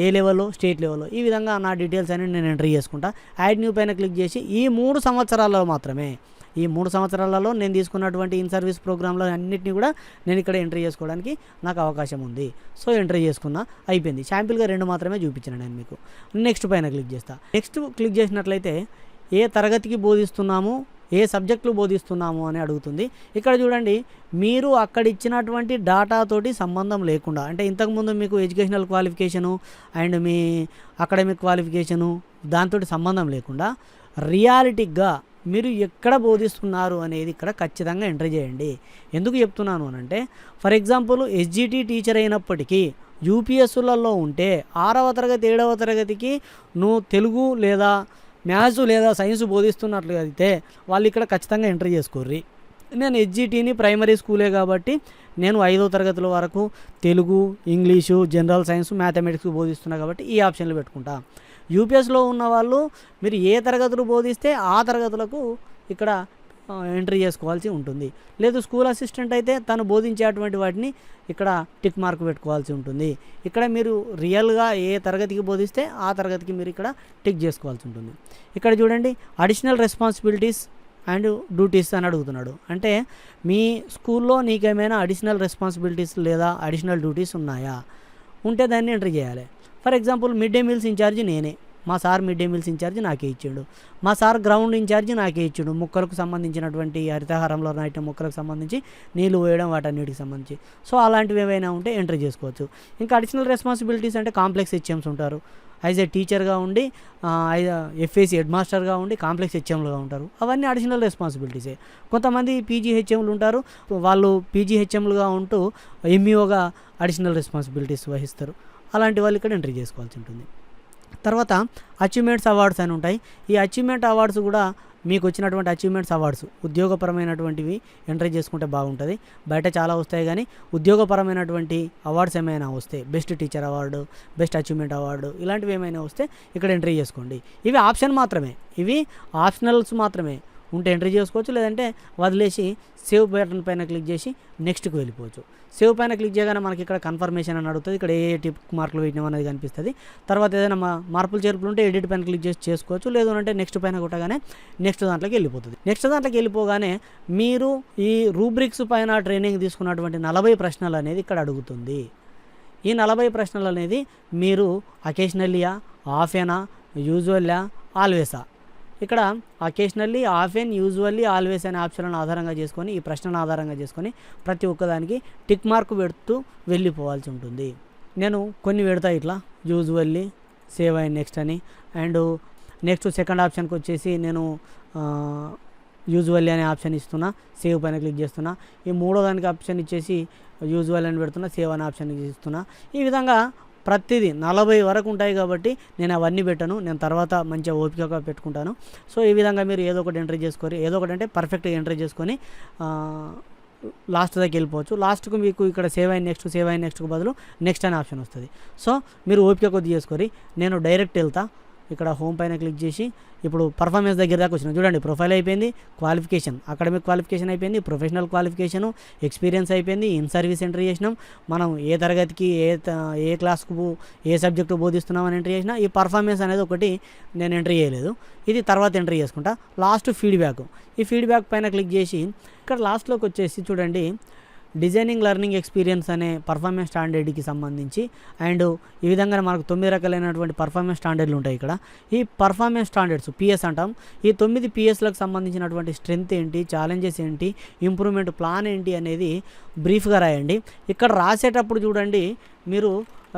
ఏ లెవెల్లో, స్టేట్ లెవెల్లో, ఈ విధంగా నా డీటెయిల్స్ అని నేను ఎంట్రీ చేసుకుంటా. యాడ్ న్యూ పైన క్లిక్ చేసి ఈ 3 సంవత్సరాలలో మాత్రమే, ఈ 3 సంవత్సరాలలో నేను తీసుకున్నటువంటి ఇన్ సర్వీస్ ప్రోగ్రాంలో అన్నింటినీ కూడా నేను ఇక్కడ ఎంట్రీ చేసుకోవడానికి నాకు అవకాశం ఉంది. సో ఎంట్రీ చేసుకున్నా, అయిపోయింది. శాంపిల్గా 2 మాత్రమే చూపించిన నేను మీకు. నెక్స్ట్ పైన క్లిక్ చేస్తా. నెక్స్ట్ క్లిక్ చేసినట్లయితే ఏ తరగతికి బోధిస్తున్నాము, ఏ సబ్జెక్టులు బోధిస్తున్నాము అని అడుగుతుంది. ఇక్కడ చూడండి, మీరు అక్కడ ఇచ్చినటువంటి డాటాతోటి సంబంధం లేకుండా, అంటే ఇంతకుముందు మీకు educational qualification and me academic qualification దాంతో సంబంధం లేకుండా రియాలిటీగా మీరు ఎక్కడ బోధిస్తున్నారు అనేది ఇక్కడ ఖచ్చితంగా ఎంటర్ చేయండి. ఎందుకు చెప్తున్నాను అనంటే, ఫర్ ఎగ్జాంపుల్ ఎస్జిటి టీచర్ అయినప్పటికీ యూపీఎస్లలో ఉంటే 6వ తరగతి 7వ తరగతికి నువ్వు తెలుగు లేదా మ్యాథ్స్ లేదా సైన్స్ బోధిస్తున్నట్లు అయితే వాళ్ళు ఇక్కడ ఖచ్చితంగా ఎంట్రీ చేసుకోర్రి. నేను హెచ్జిటిని ప్రైమరీ స్కూలే కాబట్టి నేను 5వ తరగతుల వరకు Telugu, English, general science, mathematics బోధిస్తున్నా కాబట్టి ఈ ఆప్షన్లు పెట్టుకుంటా. యూపీఎస్లో ఉన్న వాళ్ళు మీరు ఏ తరగతులు బోధిస్తే ఆ తరగతులకు ఇక్కడ ఎంట్రీ చేసుకోవాల్సి ఉంటుంది. లేదు స్కూల్ అసిస్టెంట్ అయితే తను బోధించేటువంటి వాటిని ఇక్కడ టిక్ మార్క్ పెట్టుకోవాల్సి ఉంటుంది. ఇక్కడ మీరు రియల్గా ఏ తరగతికి బోధిస్తే ఆ తరగతికి మీరు ఇక్కడ టిక్ చేసుకోవాల్సి ఉంటుంది. ఇక్కడ చూడండి, అడిషనల్ రెస్పాన్సిబిలిటీస్ అండ్ డ్యూటీస్ అని అడుగుతున్నాడు. అంటే మీ స్కూల్లో నీకేమైనా అడిషనల్ రెస్పాన్సిబిలిటీస్ లేదా అడిషనల్ డ్యూటీస్ ఉన్నాయా, ఉంటే దాన్ని ఎంట్రీ చేయాలి. For example mid day meals incharge నేనే, మా sir mid day meals incharge నాకే ఇచ్చాడు. మా సార్ గ్రౌండ్ ఇన్ఛార్జ్ నాకే ఇచ్చాడు, మొక్కలకు సంబంధించినటువంటి హరితహారంలో నాటిన మొక్కలకు సంబంధించి నీళ్లు పోయడం వాటన్నిటికి సంబంధించి. సో అలాంటివి ఏవైనా ఉంటే ఎంట్రీ చేసుకోవచ్చు. ఇంకా అడిషనల్ రెస్పాన్సిబిలిటీస్ అంటే కాంప్లెక్స్ హెచ్ఎంస్ ఉంటారు, యాజ్ ఏ టీచర్గా ఉండి ఎఫ్ఏసి హెడ్ మాస్టర్గా ఉండి కాంప్లెక్స్ హెచ్ఎంలుగా ఉంటారు. అవన్నీ అడిషనల్ రెస్పాన్సిబిలిటీసే. కొంతమంది పీజీ హెచ్ఎంలు ఉంటారు, వాళ్ళు పీజీ హెచ్ఎంలుగా ఉంటూ ఎంఈఓగా అడిషనల్ రెస్పాన్సిబిలిటీస్ వహిస్తారు. అలాంటి వాళ్ళు ఇక్కడ ఎంట్రీ చేసుకోవాల్సి ఉంటుంది. తర్వాత అచీవ్మెంట్స్ అవార్డ్స్ అని ఉంటాయి. ఈ అచీవ్మెంట్ అవార్డ్స్ కూడా మీకు వచ్చినటువంటి అచీవ్మెంట్స్ అవార్డ్స్ ఉద్యోగపరమైనటువంటివి ఎంట్రీ చేసుకుంటే బాగుంటుంది. బయట చాలా వస్తాయి, కానీ ఉద్యోగపరమైనటువంటి అవార్డ్స్ ఏమైనా వస్తే, best teacher award, best achievement award, ఇలాంటివి ఏమైనా వస్తే ఇక్కడ ఎంట్రీ చేసుకోండి. ఇవి ఆప్షన్ మాత్రమే, ఇవి ఆప్షనల్స్ మాత్రమే. ఉంటే ఎంట్రీ చేసుకోవచ్చు, లేదంటే వదిలేసి సేవ్ బటన్ పైన క్లిక్ చేసి నెక్స్ట్కి వెళ్ళిపోవచ్చు. సేవ్ పైన క్లిక్ చేయగానే మనకి ఇక్కడ కన్ఫర్మేషన్ అని అడుగుతుంది. ఇక్కడ ఏ టిక్ మార్కులు వేయడం అనేది కనిపిస్తుంది. తర్వాత ఏదైనా మార్పులు చేర్పులు ఉంటే ఎడిట్ పైన క్లిక్ చేసి చేసుకోవచ్చు, లేదు అంటే నెక్స్ట్ పైన కొట్టగానే నెక్స్ట్ దాంట్లోకి వెళ్ళిపోతుంది. నెక్స్ట్ దాంట్లోకి వెళ్ళిపోగానే మీరు ఈ రూబ్రిక్స్ పైన ట్రైనింగ్ తీసుకున్నటువంటి 40 ప్రశ్నలు అనేది ఇక్కడ అడుగుతుంది. ఈ 40 ప్రశ్నలు అనేది మీరు అకేషనల్లీయా, ఆఫెనా, యూజువల్లా, ఆల్వేసా, ఇక్కడ అకేషనల్లీ, ఆఫెన్, యూజువల్లీ, ఆల్వేస్ అనే ఆప్షన్లను ఆధారంగా చేసుకొని, ఈ ప్రశ్నను ఆధారంగా చేసుకొని ప్రతి ఒక్కదానికి టిక్ మార్క్ పెడుతూ వెళ్ళిపోవాల్సి ఉంటుంది. నేను కొన్ని పెడతా ఇట్లా, యూజువల్లీ, సేవ్ అండ్ నెక్స్ట్ అని. అండ్ నెక్స్ట్ సెకండ్ ఆప్షన్కి వచ్చేసి నేను యూజువల్లీ అనే ఆప్షన్ ఇస్తున్నా, సేవ్ పైన క్లిక్ చేస్తున్నా. ఈ మూడో దానికి ఆప్షన్ ఇచ్చేసి యూజువల్ అని పెడుతున్నా, సేవ్ అనే ఆప్షన్ ఇస్తున్నా. ఈ విధంగా ప్రతిదీ 40 వరకు ఉంటాయి కాబట్టి నేను అవన్నీ పెట్టను, నేను తర్వాత మంచిగా ఓపికగా పెట్టుకుంటాను. సో ఈ విధంగా మీరు ఏదో ఒకటి ఎంట్రీ చేసుకొని, ఏదో ఒకటి అంటే పర్ఫెక్ట్గా ఎంట్రీ చేసుకొని లాస్ట్ దాకా వెళ్ళిపోవచ్చు. లాస్ట్కు మీకు ఇక్కడ సేవ్ అయిన నెక్స్ట్కు బదులు నెక్స్ట్ అనే ఆప్షన్ వస్తుంది. సో మీరు ఓపిక కొద్ది చేసుకొని, నేను డైరెక్ట్ వెళ్తా. ఇక్కడ హోమ్ పైన క్లిక్ చేసి ఇప్పుడు పర్ఫార్మెన్స్ దగ్గర దాకా వచ్చినాం. చూడండి, ప్రొఫైల్ అయిపోయింది, క్వాలిఫికేషన్, అకాడమిక్ క్వాలిఫికేషన్ అయిపోయింది, ప్రొఫెషనల్ క్వాలిఫికేషను, ఎక్స్పీరియన్స్ అయిపోయింది, ఇన్ సర్వీస్ ఎంట్రీ చేసినాం, మనం ఏ తరగతికి ఏ క్లాస్కు ఏ సబ్జెక్టు బోధిస్తున్నామని ఎంట్రీ చేసినా. ఈ పర్ఫార్మెన్స్ అనేది ఒకటి నేను ఎంట్రీ చేయలేదు, ఇది తర్వాత ఎంట్రీ చేసుకుంటా. లాస్ట్ ఫీడ్బ్యాక్, ఈ ఫీడ్బ్యాక్ పైన క్లిక్ చేసి ఇక్కడ లాస్ట్లోకి వచ్చేసి చూడండి, డిజైనింగ్ లెర్నింగ్ ఎక్స్పీరియన్స్ అనే పర్ఫార్మెన్స్ స్టాండర్డ్కి సంబంధించి అండ్ ఈ విధంగా మనకు 9 రకాలైనటువంటి పర్ఫార్మెన్స్ స్టాండర్డ్లు ఉంటాయి. ఇక్కడ ఈ పర్ఫార్మెన్స్ స్టాండర్డ్స్ పిఎస్ అంటాం. ఈ 9 పిఎస్లకు సంబంధించినటువంటి స్ట్రెంత్ ఏంటి, ఛాలెంజెస్ ఏంటి, ఇంప్రూవ్మెంట్ ప్లాన్ ఏంటి అనేది బ్రీఫ్గా రాయండి. ఇక్కడ రాసేటప్పుడు చూడండి, మీరు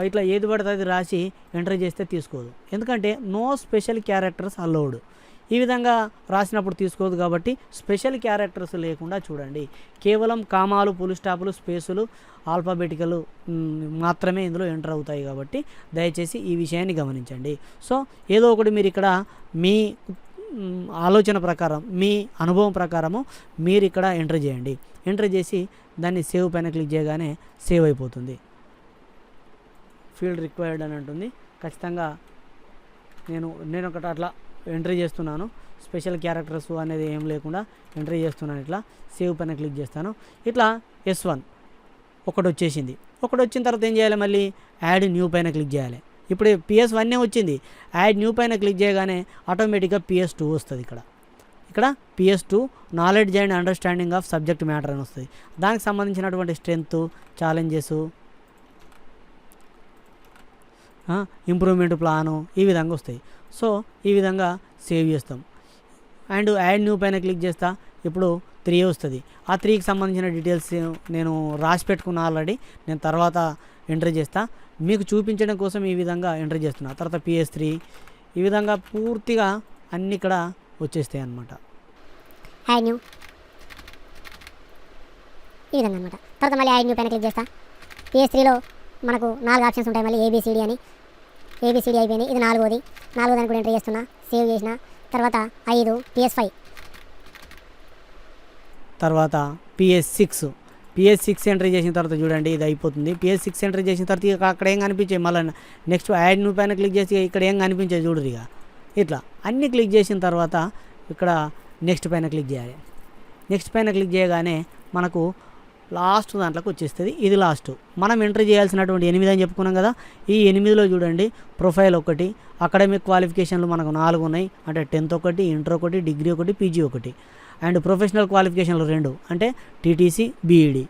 ఇట్లా ఏది పడితే అది రాసి ఎంటర్ చేస్తే తీసుకోదు, ఎందుకంటే నో స్పెషల్ క్యారెక్టర్స్ అలౌడ్. ఈ విధంగా రాసినప్పుడు తీసుకోదు కాబట్టి స్పెషల్ క్యారెక్టర్స్ లేకుండా చూడండి. కేవలం కామాలు, ఫుల్ స్టాపులు, స్పేసులు, ఆల్ఫాబెటికల్ మాత్రమే ఇందులో ఎంటర్ అవుతాయి కాబట్టి దయచేసి ఈ విషయాన్ని గమనించండి. సో ఏదో ఒకటి మీరు ఇక్కడ మీ ఆలోచన ప్రకారం, మీ అనుభవం ప్రకారము మీరు ఇక్కడ ఎంటర్ చేయండి. ఎంటర్ చేసి దాన్ని సేవ్ పైన క్లిక్ చేయగానే సేవ్ అయిపోతుంది. ఫీల్డ్ రిక్వైర్డ్ అని ఉంటుంది. ఖచ్చితంగా నేను ఒకటి అట్లా ఎంట్రీ చేస్తున్నాను. స్పెషల్ క్యారెక్టర్స్ అనేది ఏం లేకుండా ఎంట్రీ చేస్తున్నాను. ఇట్లా సేవ్ పైన క్లిక్ చేస్తాను. ఇట్లా S1 ఒకటి వచ్చేసింది. ఒకటి వచ్చిన తర్వాత ఏం చేయాలి, మళ్ళీ యాడ్ న్యూ పైన క్లిక్ చేయాలి. ఇప్పుడు PS1 వచ్చింది, యాడ్ న్యూ పైన క్లిక్ చేయగానే ఆటోమేటిక్గా PS2 వస్తుంది. ఇక్కడ PS2 knowledge and understanding of subject matter అని వస్తుంది. దానికి సంబంధించినటువంటి స్ట్రెంత్, ఛాలెంజెస్, ఇంప్రూవ్మెంట్ ప్లాను ఈ విధంగా వస్తాయి. సో ఈ విధంగా సేవ్ చేస్తాం. అండ్ యాడ్ న్యూ పైన క్లిక్ చేస్తా. ఇప్పుడు 3 వస్తుంది. ఆ 3కి సంబంధించిన డీటెయిల్స్ నేను రాసి పెట్టుకున్నా ఆల్రెడీ, నేను తర్వాత ఎంటర్ చేస్తా. మీకు చూపించడం కోసం ఈ విధంగా ఎంటర్ చేస్తున్నా. తర్వాత PS3 ఈ విధంగా పూర్తిగా అన్నీ ఇక్కడ వచ్చేస్తాయి అన్నమాట. యాడ్ న్యూ ఈ విధంగా అనమాట. తర్వాత మళ్ళీ యాడ్ న్యూ పైన క్లిక్ చేస్తా. PS3లో మనకు 4 ఆప్షన్స్ ఉంటాయి. మళ్ళీ ఏబిసిడి అని ఏబిసిడి అయిపోయింది. ఇది నాలుగోదాన్ని కూడా ఎంటర్ చేస్తున్నా, సేవ్ చేసిన తర్వాత 5 PS5 తర్వాత PS6 ఎంట్రీ చేసిన తర్వాత చూడండి ఇది అయిపోతుంది. PS6 ఎంట్రీ చేసిన తర్వాత ఇక అక్కడ ఏం కనిపించాయి, మళ్ళీ నెక్స్ట్ యాడ్ న్యూ పైన క్లిక్ చేసి ఇక్కడ ఏం కనిపించాయి చూడరు. ఇక ఇట్లా అన్నీ క్లిక్ చేసిన తర్వాత ఇక్కడ నెక్స్ట్ పైన క్లిక్ చేయాలి. నెక్స్ట్ పైన క్లిక్ చేయగానే మనకు లాస్ట్ దాంట్లోకి వచ్చేస్తుంది. ఇది లాస్ట్ మనం ఎంట్రీ చేయాల్సినటువంటి 8 అని చెప్పుకున్నాం కదా. ఈ 8లో చూడండి ప్రొఫైల్ ఒకటి, అకాడమిక్ క్వాలిఫికేషన్లు మనకు 4 ఉన్నాయి. అంటే 10th ఒకటి, ఇంటర్ ఒకటి, డిగ్రీ ఒకటి, పీజీ ఒకటి. అండ్ ప్రొఫెషనల్ క్వాలిఫికేషన్లు 2 అంటే టీటీసీ, బీఈడి.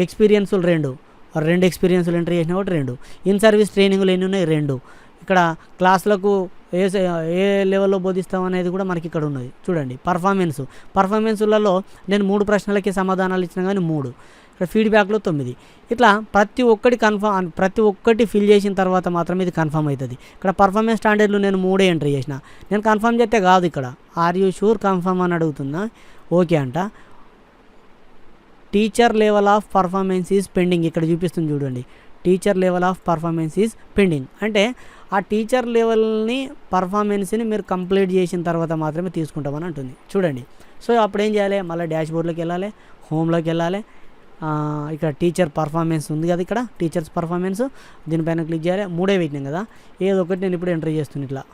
ఎక్స్పీరియన్సులు 2 ఎక్స్పీరియన్సులు ఎంట్రీ చేసిన ఒకటి 2. ఇన్ సర్వీస్ ట్రైనింగ్లు ఎన్ని ఉన్నాయి 2. ఇక్కడ క్లాసులకు ఏ లెవెల్లో బోధిస్తాం అనేది కూడా మనకి ఇక్కడ ఉన్నది చూడండి. పర్ఫార్మెన్సులలో నేను 3 ప్రశ్నలకి సమాధానాలు ఇచ్చినా కానీ 3. ఇక్కడ ఫీడ్బ్యాక్లో 9. ఇట్లా ప్రతి ఒక్కటి ఫిల్ చేసిన తర్వాత మాత్రమే ఇది కన్ఫర్మ్ అవుతుంది. ఇక్కడ పర్ఫార్మెన్స్ స్టాండర్డ్లు నేను 3 ఎంట్రీ చేసిన. నేను కన్ఫర్మ్ చేస్తే కాదు, ఇక్కడ ఆర్ యూ షూర్ కన్ఫర్మ్ అని అడుగుతున్నా. ఓకే అంట. Teacher level of performance is pending ఇక్కడ చూపిస్తుంది చూడండి. Teacher level of performance is pending అంటే ఆ టీచర్ లెవెల్ని పర్ఫార్మెన్స్ని మీరు కంప్లీట్ చేసిన తర్వాత మాత్రమే తీసుకుంటామని అంటుంది చూడండి. సో అప్పుడు ఏం చేయాలి, మళ్ళీ డాష్బోర్డ్లోకి వెళ్ళాలి, హోమ్లోకి వెళ్ళాలి. ఇక్కడ టీచర్ పర్ఫార్మెన్స్ ఉంది కదా, ఇక్కడ టీచర్స్ పర్ఫార్మెన్స్ దీనిపైన క్లిక్ చేయాలి. 3 పెట్టినాం కదా, ఏదో ఒకటి నేను ఇప్పుడు ఎంట్రీ చేస్తున్నాను ఇట్లా.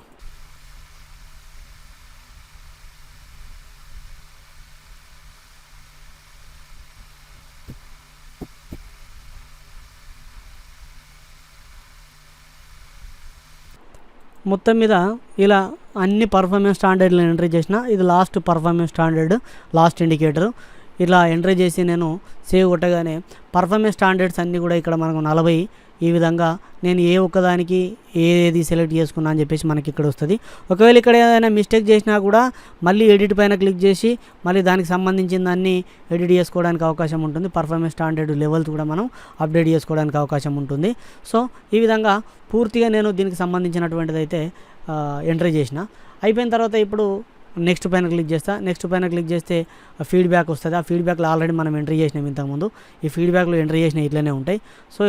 మొత్తం మీద ఇలా అన్ని పర్ఫార్మెన్స్ స్టాండర్డ్లు ఎంట్రీ చేసిన. ఇది last performance standard, last indicator. ఇలా ఎంట్రీ చేసి నేను సేవ్ కొట్టగానే పర్ఫార్మెన్స్ స్టాండర్డ్స్ అన్నీ కూడా ఇక్కడ మనకు 40 ఈ విధంగా నేను ఏ ఒక్కదానికి ఏది సెలెక్ట్ చేసుకున్నా అని చెప్పేసి మనకి ఇక్కడ వస్తుంది. ఒకవేళ ఇక్కడ ఏదైనా మిస్టేక్ చేసినా కూడా మళ్ళీ ఎడిట్ పైన క్లిక్ చేసి మళ్ళీ దానికి సంబంధించిన దాన్ని ఎడిట్ చేసుకోవడానికి అవకాశం ఉంటుంది. పర్ఫార్మెన్స్ స్టాండర్డ్ లెవెల్స్ కూడా మనం అప్డేట్ చేసుకోవడానికి అవకాశం ఉంటుంది. సో ఈ విధంగా పూర్తిగా నేను దీనికి సంబంధించినటువంటిది అయితే ఎంట్రీ చేసిన. అయిపోయిన తర్వాత ఇప్పుడు నెక్స్ట్ పైన క్లిక్ చేస్తా. నెక్స్ట్ పైన క్లిక్ చేస్తే ఫీడ్బ్యాక్ వస్తుంది. ఆ ఫీడ్బ్యాక్లో ఆల్రెడీ మనం ఎంట్రీ చేసినాం ఇంతకుముందు. ఈ ఫీడ్బ్యాక్లో ఎంట్రీ చేసినా ఇట్లనే ఉంటాయి. సో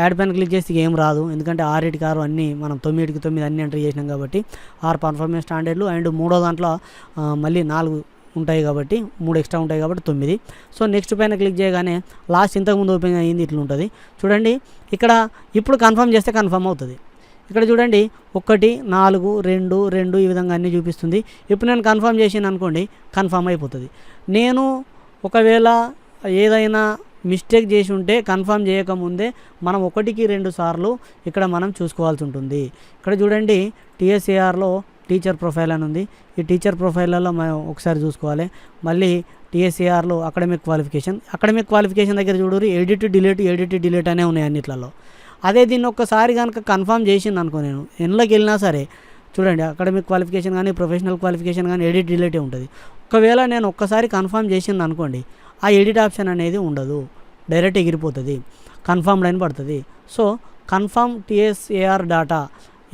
యాడ్ పైన క్లిక్ చేస్తే ఏం రాదు, ఎందుకంటే 6కి 6 అన్నీ మనం 9కి 9 అన్నీ ఎంట్రీ చేసినాం కాబట్టి 6 పర్ఫార్మెన్స్ స్టాండర్డ్లు. అండ్ 3వ దాంట్లో మళ్ళీ 4 ఉంటాయి కాబట్టి 3 ఎక్స్ట్రా ఉంటాయి కాబట్టి 9. సో నెక్స్ట్ పైన క్లిక్ చేయగానే లాస్ట్ ఇంతకుముందు ఓపెన్ అయ్యింది ఇట్లా ఉంటుంది చూడండి. ఇక్కడ ఇప్పుడు కన్ఫర్మ్ చేస్తే కన్ఫర్మ్ అవుతుంది. ఇక్కడ చూడండి 1 4 2 2 ఈ విధంగా అన్నీ చూపిస్తుంది. ఇప్పుడు నేను కన్ఫర్మ్ చేసాను అనుకోండి, కన్ఫర్మ్ అయిపోతుంది. నేను ఒకవేళ ఏదైనా మిస్టేక్ చేసి ఉంటే కన్ఫర్మ్ చేయకముందే మనం 1కి 2 సార్లు ఇక్కడ మనం చూసుకోవాల్సి ఉంటుంది. ఇక్కడ చూడండి టీఎస్ఏఆర్లో టీచర్ ప్రొఫైల్ అని ఉంది. ఈ టీచర్ ప్రొఫైల్లో మనం ఒకసారి చూసుకోవాలి. మళ్ళీ టీఎస్ఏఆర్లో అకాడమిక్ క్వాలిఫికేషన్ దగ్గర చూడరు ఎడిట్ డిలీట్ అనే ఉన్నాయి అన్నిట్లలో. అదే దీన్ని ఒక్కసారి కనుక కన్ఫర్మ్ చేసింది అనుకో, నేను ఎన్లోకి వెళ్ళినా సరే చూడండి అకాడమిక్ క్వాలిఫికేషన్ కానీ ప్రొఫెషనల్ క్వాలిఫికేషన్ కానీ ఎడిట్ డిలీటే ఉంటుంది. ఒకవేళ నేను ఒక్కసారి కన్ఫర్మ్ చేసింది అనుకోండి, ఆ ఎడిట్ ఆప్షన్ అనేది ఉండదు, డైరెక్ట్ ఎగిరిపోతుంది, కన్ఫర్మ్డ్ అని పడుతుంది. సో కన్ఫర్మ్ టీఎస్ఏఆర్ డాటా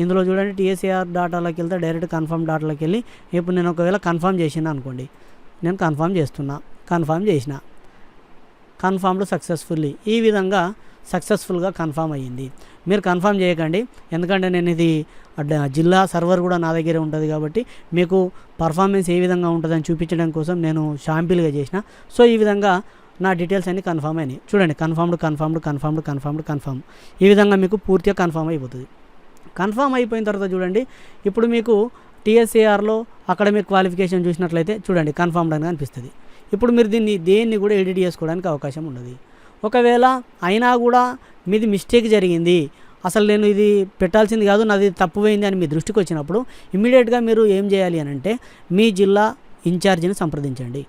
ఇందులో చూడండి. టీఎస్ఏఆర్ డాటాలోకి వెళ్తే డైరెక్ట్ కన్ఫర్మ్ డాటాలోకి వెళ్ళి ఇప్పుడు నేను ఒకవేళ కన్ఫర్మ్ చేసిన అనుకోండి, నేను కన్ఫర్మ్ చేసిన కన్ఫర్మ్డ్ సక్సెస్ఫుల్లీ. ఈ విధంగా సక్సెస్ఫుల్గా కన్ఫర్మ్ అయ్యింది. మీరు కన్ఫర్మ్ చేయకండి, ఎందుకంటే నేను ఇది జిల్లా సర్వర్ కూడా నా దగ్గరే ఉంటుంది కాబట్టి మీకు పర్ఫార్మెన్స్ ఏ విధంగా ఉంటుందని చూపించడం కోసం నేను షాంపిల్గా చేసిన. సో ఈ విధంగా నా డీటెయిల్స్ అన్నీ కన్ఫర్మ్ అయినాయి చూడండి. కన్ఫర్మ్ ఈ విధంగా మీకు పూర్తిగా కన్ఫర్మ్ అయిపోతుంది. కన్ఫర్మ్ అయిపోయిన తర్వాత చూడండి ఇప్పుడు మీకు టీఎస్ఏఆర్లో అకాడమిక్ క్వాలిఫికేషన్ చూసినట్లయితే చూడండి కన్ఫర్మ్డ్ అని అనిపిస్తుంది. ఇప్పుడు మీరు దేన్ని కూడా ఎడిట్ చేసుకోవడానికి అవకాశం ఉండదు. ఒకవేళ అయినా కూడా మీది మిస్టేక్ జరిగింది, అసలు నేను ఇది పెట్టాల్సింది కాదు, నాది తప్పుపోయింది అని మీ దృష్టికి వచ్చినప్పుడు ఇమ్మీడియట్గా మీరు ఏం చేయాలి అని అంటే మీ జిల్లా ఇన్ఛార్జిని సంప్రదించండి.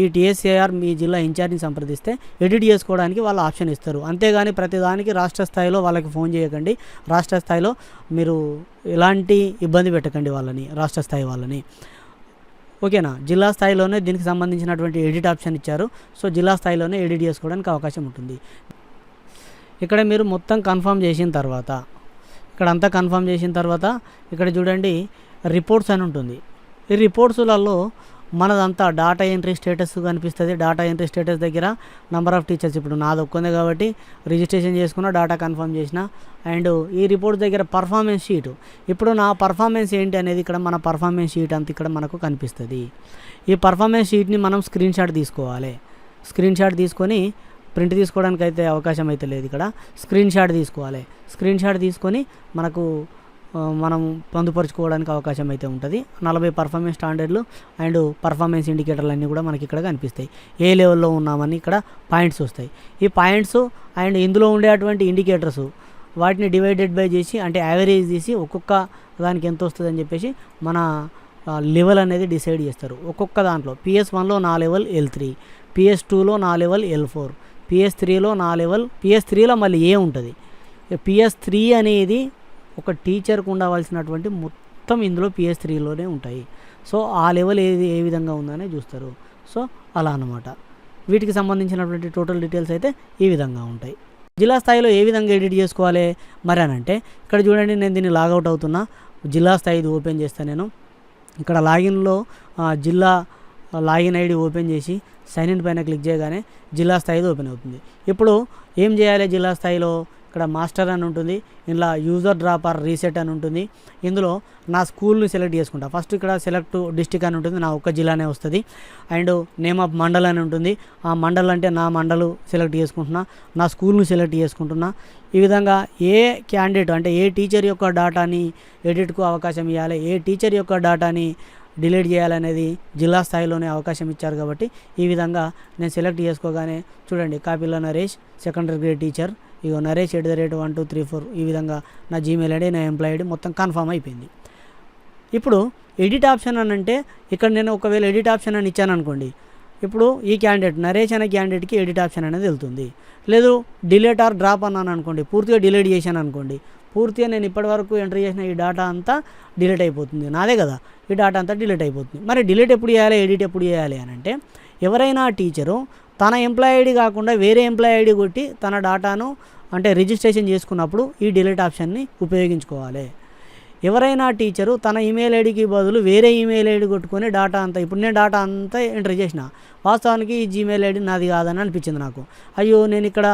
ఈ టీఎస్ఏఆర్ మీ జిల్లా ఇన్ఛార్జిని సంప్రదిస్తే ఎడిట్ చేసుకోవడానికి వాళ్ళు ఆప్షన్ ఇస్తారు. అంతేగాని ప్రతిదానికి రాష్ట్ర స్థాయిలో వాళ్ళకి ఫోన్ చేయకండి. రాష్ట్ర స్థాయిలో మీరు ఎలాంటి ఇబ్బంది పెట్టకండి వాళ్ళని, రాష్ట్ర స్థాయి వాళ్ళని. ఓకేనా? జిల్లా స్థాయిలోనే దీనికి సంబంధించినటువంటి ఎడిట్ ఆప్షన్ ఇచ్చారు. సో జిల్లా స్థాయిలోనే ఎడిట్ చేసుకోవడానికి అవకాశం ఉంటుంది. ఇక్కడ మీరు మొత్తం కన్ఫర్మ్ చేసిన తర్వాత ఇక్కడంతా కన్ఫర్మ్ చేసిన తర్వాత ఇక్కడ చూడండి రిపోర్ట్స్ అని ఉంటుంది. ఈ రిపోర్ట్స్లలో మనదంతా డాటా ఎంట్రీ స్టేటస్ కనిపిస్తుంది. డాటా ఎంట్రీ స్టేటస్ దగ్గర నంబర్ ఆఫ్ టీచర్స్ ఇప్పుడు నాది ఒక్కంది కాబట్టి రిజిస్ట్రేషన్ చేసుకున్న, డేటా కన్ఫర్మ్ చేసిన. అండ్ ఈ రిపోర్ట్ దగ్గర పర్ఫార్మెన్స్ షీట్, ఇప్పుడు నా పర్ఫార్మెన్స్ ఏంటి అనేది ఇక్కడ మన పర్ఫార్మెన్స్ షీట్ అంతా ఇక్కడ మనకు కనిపిస్తుంది. ఈ పర్ఫార్మెన్స్ షీట్ని మనం స్క్రీన్ షాట్ తీసుకోవాలి. స్క్రీన్ షాట్ తీసుకొని ప్రింట్ తీసుకోవడానికి అయితే అవకాశం అయితే లేదు, ఇక్కడ స్క్రీన్ షాట్ తీసుకోవాలి. స్క్రీన్ షాట్ తీసుకొని మనం పొందుపరుచుకోవడానికి అవకాశం అయితే ఉంటుంది. 40 పర్ఫార్మెన్స్ స్టాండర్డ్లు అండ్ పర్ఫార్మెన్స్ ఇండికేటర్లు అన్నీ కూడా మనకి ఇక్కడ కనిపిస్తాయి. ఏ లెవెల్లో ఉన్నామని ఇక్కడ పాయింట్స్ వస్తాయి. ఈ పాయింట్స్ అండ్ ఇందులో ఉండేటువంటి ఇండికేటర్స్ వాటిని డివైడెడ్ బై చేసి, అంటే యావరేజ్ తీసి ఒక్కొక్క దానికి ఎంత వస్తుంది అని చెప్పేసి మన లెవెల్ అనేది డిసైడ్ చేస్తారు. ఒక్కొక్క దాంట్లో PS1లో నా లెవెల్ L3, PS2లో నా లెవెల్ L4, PS3లో నా లెవెల్, PS3లో మళ్ళీ ఏ ఉంటుంది. PS3 అనేది ఒక టీచర్కు ఉండవలసినటువంటి మొత్తం ఇందులో PS3లోనే ఉంటాయి. సో ఆ లెవెల్ ఏ విధంగా ఉందనే చూస్తారు. సో అలా అన్నమాట. వీటికి సంబంధించినటువంటి టోటల్ డీటెయిల్స్ అయితే ఈ విధంగా ఉంటాయి. జిల్లా స్థాయిలో ఏ విధంగా ఎడిట్ చేసుకోవాలి మరి అని అంటే, ఇక్కడ చూడండి, నేను దీన్ని లాగౌట్ అవుతున్నా. జిల్లా స్థాయిది ఓపెన్ చేస్తాను. నేను ఇక్కడ లాగిన్లో జిల్లా లాగిన్ ఐడి ఓపెన్ చేసి సైన్ ఇన్ పైన క్లిక్ చేయగానే జిల్లా స్థాయిది ఓపెన్ అవుతుంది. ఇప్పుడు ఏం చేయాలి? జిల్లా స్థాయిలో ఇక్కడ మాస్టర్ అని ఉంటుంది, ఇలా యూజర్ డ్రాప్ ఆర్ రీసెట్ అని ఉంటుంది. ఇందులో నా స్కూల్ని సెలెక్ట్ చేసుకుంటా. ఫస్ట్ ఇక్కడ సెలెక్ట్ డిస్టిక్ అని ఉంటుంది, నా ఒక్క జిల్లానే వస్తుంది. అండ్ నేమ్ ఆఫ్ మండల్ అని ఉంటుంది. ఆ మండల్ అంటే నా మండలు సెలెక్ట్ చేసుకుంటున్నా, నా స్కూల్ని సెలెక్ట్ చేసుకుంటున్నా. ఈ విధంగా ఏ క్యాండిడేట్ అంటే ఏ టీచర్ యొక్క డేటాని ఎడిట్కు అవకాశం ఇవ్వాలి, ఏ టీచర్ యొక్క డేటాని డిలీట్ చేయాలనేది జిల్లా స్థాయిలోనే అవకాశం ఇచ్చారు. కాబట్టి ఈ విధంగా నేను సెలెక్ట్ చేసుకోగానే చూడండి, కాపీలో నరేష్ సెకండరీ గ్రేడ్ టీచర్, ఇగో నరేష్ @1234 ఈ విధంగా నా జీమెయిల్ ఐడి, నా ఎంప్లాయ్ ఐడి మొత్తం కన్ఫర్మ్ అయిపోయింది. ఇప్పుడు ఎడిట్ ఆప్షన్ అని అంటే, ఇక్కడ నేను ఒకవేళ ఎడిట్ ఆప్షన్ అని ఇచ్చాను అనుకోండి, ఇప్పుడు ఈ క్యాండిడేట్ నరేష్ అనే క్యాండిడేట్కి ఎడిట్ ఆప్షన్ అనేది వెళ్తుంది. లేదు డిలీట్ ఆర్ డ్రాప్ అన్నాను అనుకోండి, పూర్తిగా డిలీట్ చేశాను అనుకోండి, పూర్తిగా నేను ఇప్పటివరకు ఎంటర్ చేసిన ఈ డేటా అంతా డిలీట్ అయిపోతుంది. నాదే కదా, ఈ డేటా అంతా డిలీట్ అయిపోతుంది. మరి డిలీట్ ఎప్పుడు చేయాలి, ఎడిట్ ఎప్పుడు చేయాలి అని అంటే, ఎవరైనా టీచరు తన ఎంప్లాయ్ ఐడి కాకుండా వేరే ఎంప్లాయ్ ఐడి కొట్టి తన డేటాను అంటే రిజిస్ట్రేషన్ చేసుకున్నప్పుడు ఈ డిలీట్ ఆప్షన్ని ఉపయోగించుకోవాలి. ఎవరైనా టీచరు తన ఈమెయిల్ ఐడికి బదులు వేరే ఈమెయిల్ ఐడి కొట్టుకొని డేటా అంతా, ఇప్పుడు నేను డేటా అంతా ఎంటర్ చేసిన, వాస్తవానికి ఈ జీమెయిల్ ఐడి నాది కాదని అనిపించింది నాకు. అయ్యో, నేను ఇక్కడ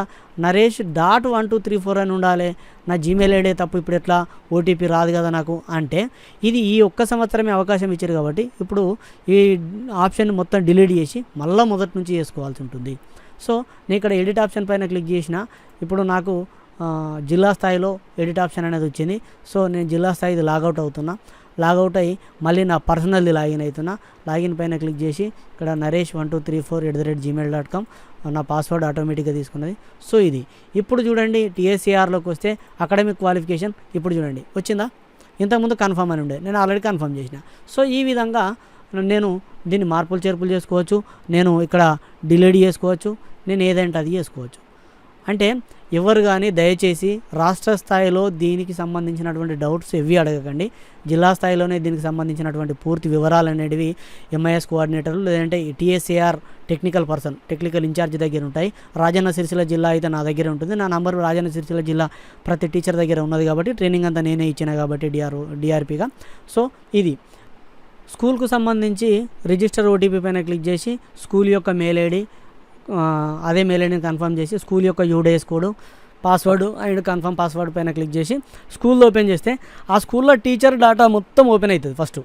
నరేష్ .1234 అని ఉండాలి, నా జీమెయిల్ ఐడి తప్పు, ఇప్పుడు ఎట్లా ఓటీపీ రాదు కదా నాకు అంటే, ఇది ఈ ఒక్క సంవత్సరమే అవకాశం ఇచ్చారు. కాబట్టి ఇప్పుడు ఈ ఆప్షన్ మొత్తం డిలీట్ చేసి మళ్ళీ మొదటి నుంచి చేసుకోవాల్సి ఉంటుంది. సో నేను ఇక్కడ ఎడిట్ ఆప్షన్ పైన క్లిక్ చేసిన, ఇప్పుడు నాకు జిల్లా స్థాయిలో ఎడిట్ ఆప్షన్ అనేది వచ్చింది. సో నేను జిల్లా స్థాయిది లాగౌట్ అవుతున్నా. లాగౌట్ అయ్యి మళ్ళీ నా పర్సనల్ది లాగిన్ అవుతున్నా. లాగిన్ పైన క్లిక్ చేసి ఇక్కడ naresh1234@gmail.com నా పాస్వర్డ్ ఆటోమేటిక్గా తీసుకున్నది. సో ఇది ఇప్పుడు చూడండి, TSARలోకి వస్తే అకాడమిక్ క్వాలిఫికేషన్ ఇప్పుడు చూడండి వచ్చిందా. ఇంతకుముందు కన్ఫర్మ్ అని ఉండే, నేను ఆల్రెడీ కన్ఫర్మ్ చేసిన. సో ఈ విధంగా నేను దీన్ని మార్పులు చేర్పులు చేసుకోవచ్చు, నేను ఇక్కడ డిలీట్ చేసుకోవచ్చు, నేను ఏదంటే అది చేసుకోవచ్చు. అంటే ఎవరు కానీ దయచేసి రాష్ట్ర స్థాయిలో దీనికి సంబంధించినటువంటి డౌట్స్ ఎవి అడగకండి. జిల్లా స్థాయిలోనే దీనికి సంబంధించినటువంటి పూర్తి వివరాలు అనేటివి MIS కోఆర్డినేటర్లు లేదంటే TSAR technical person, technical incharge దగ్గర ఉంటాయి. రాజన్న సిరిసిల్ల జిల్లా అయితే నా దగ్గర ఉంటుంది. నా నంబర్ రాజన్న సిరిసిల్ల జిల్లా ప్రతి టీచర్ దగ్గర ఉన్నది కాబట్టి ట్రైనింగ్ అంతా నేనే ఇచ్చిన కాబట్టి DRPగా. సో ఇది స్కూల్కు సంబంధించి రిజిస్టర్ OTP పైన క్లిక్ చేసి స్కూల్ యొక్క మెయిల్ ఐడి, అదే మెయిల్ ఐడిని కన్ఫర్మ్ చేసి స్కూల్ యొక్క UDS code, password and confirm password పైన క్లిక్ చేసి స్కూల్ ఓపెన్ చేస్తే ఆ స్కూల్లో టీచర్ డేటా మొత్తం ఓపెన్ అవుతుంది. ఫస్ట్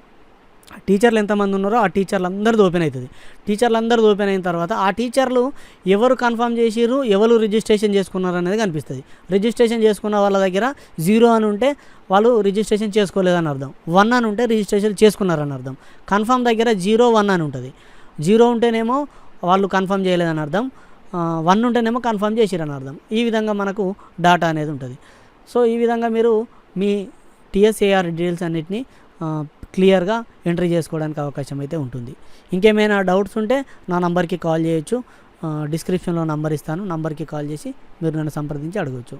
టీచర్లు ఎంతమంది ఉన్నారో ఆ టీచర్లు అందరిది ఓపెన్ అవుతుంది. టీచర్లు అందరిది ఓపెన్ అయిన తర్వాత ఆ టీచర్లు ఎవరు కన్ఫర్మ్ చేసిర్రు, ఎవరు రిజిస్ట్రేషన్ చేసుకున్నారు అనేది కనిపిస్తుంది. రిజిస్ట్రేషన్ చేసుకున్న వాళ్ళ దగ్గర 0 అని ఉంటే వాళ్ళు రిజిస్ట్రేషన్ చేసుకోలేదని అర్థం, 1 అని ఉంటే రిజిస్ట్రేషన్ చేసుకున్నారని అర్థం. కన్ఫర్మ్ దగ్గర 0, 1 అని ఉంటుంది. 0 ఉంటేనేమో వాళ్ళు కన్ఫర్మ్ చేయలేదని అర్థం, 1 ఉంటేనేమో కన్ఫర్మ్ చేసిరని అర్థం. ఈ విధంగా మనకు డేటా అనేది ఉంటుంది. సో ఈ విధంగా మీరు మీ TSAR డీటెయిల్స్ అన్నిటినీ క్లియర్గా ఎంట్రీ చేసుకోవడానికి అవకాశం అయితే ఉంటుంది. ఇంకేమైనా డౌట్స్ ఉంటే నా నంబర్కి కాల్ చేయొచ్చు, డిస్క్రిప్షన్లో నంబర్ ఇస్తాను, నంబర్కి కాల్ చేసి మీరు నన్ను సంప్రదించి అడగవచ్చు.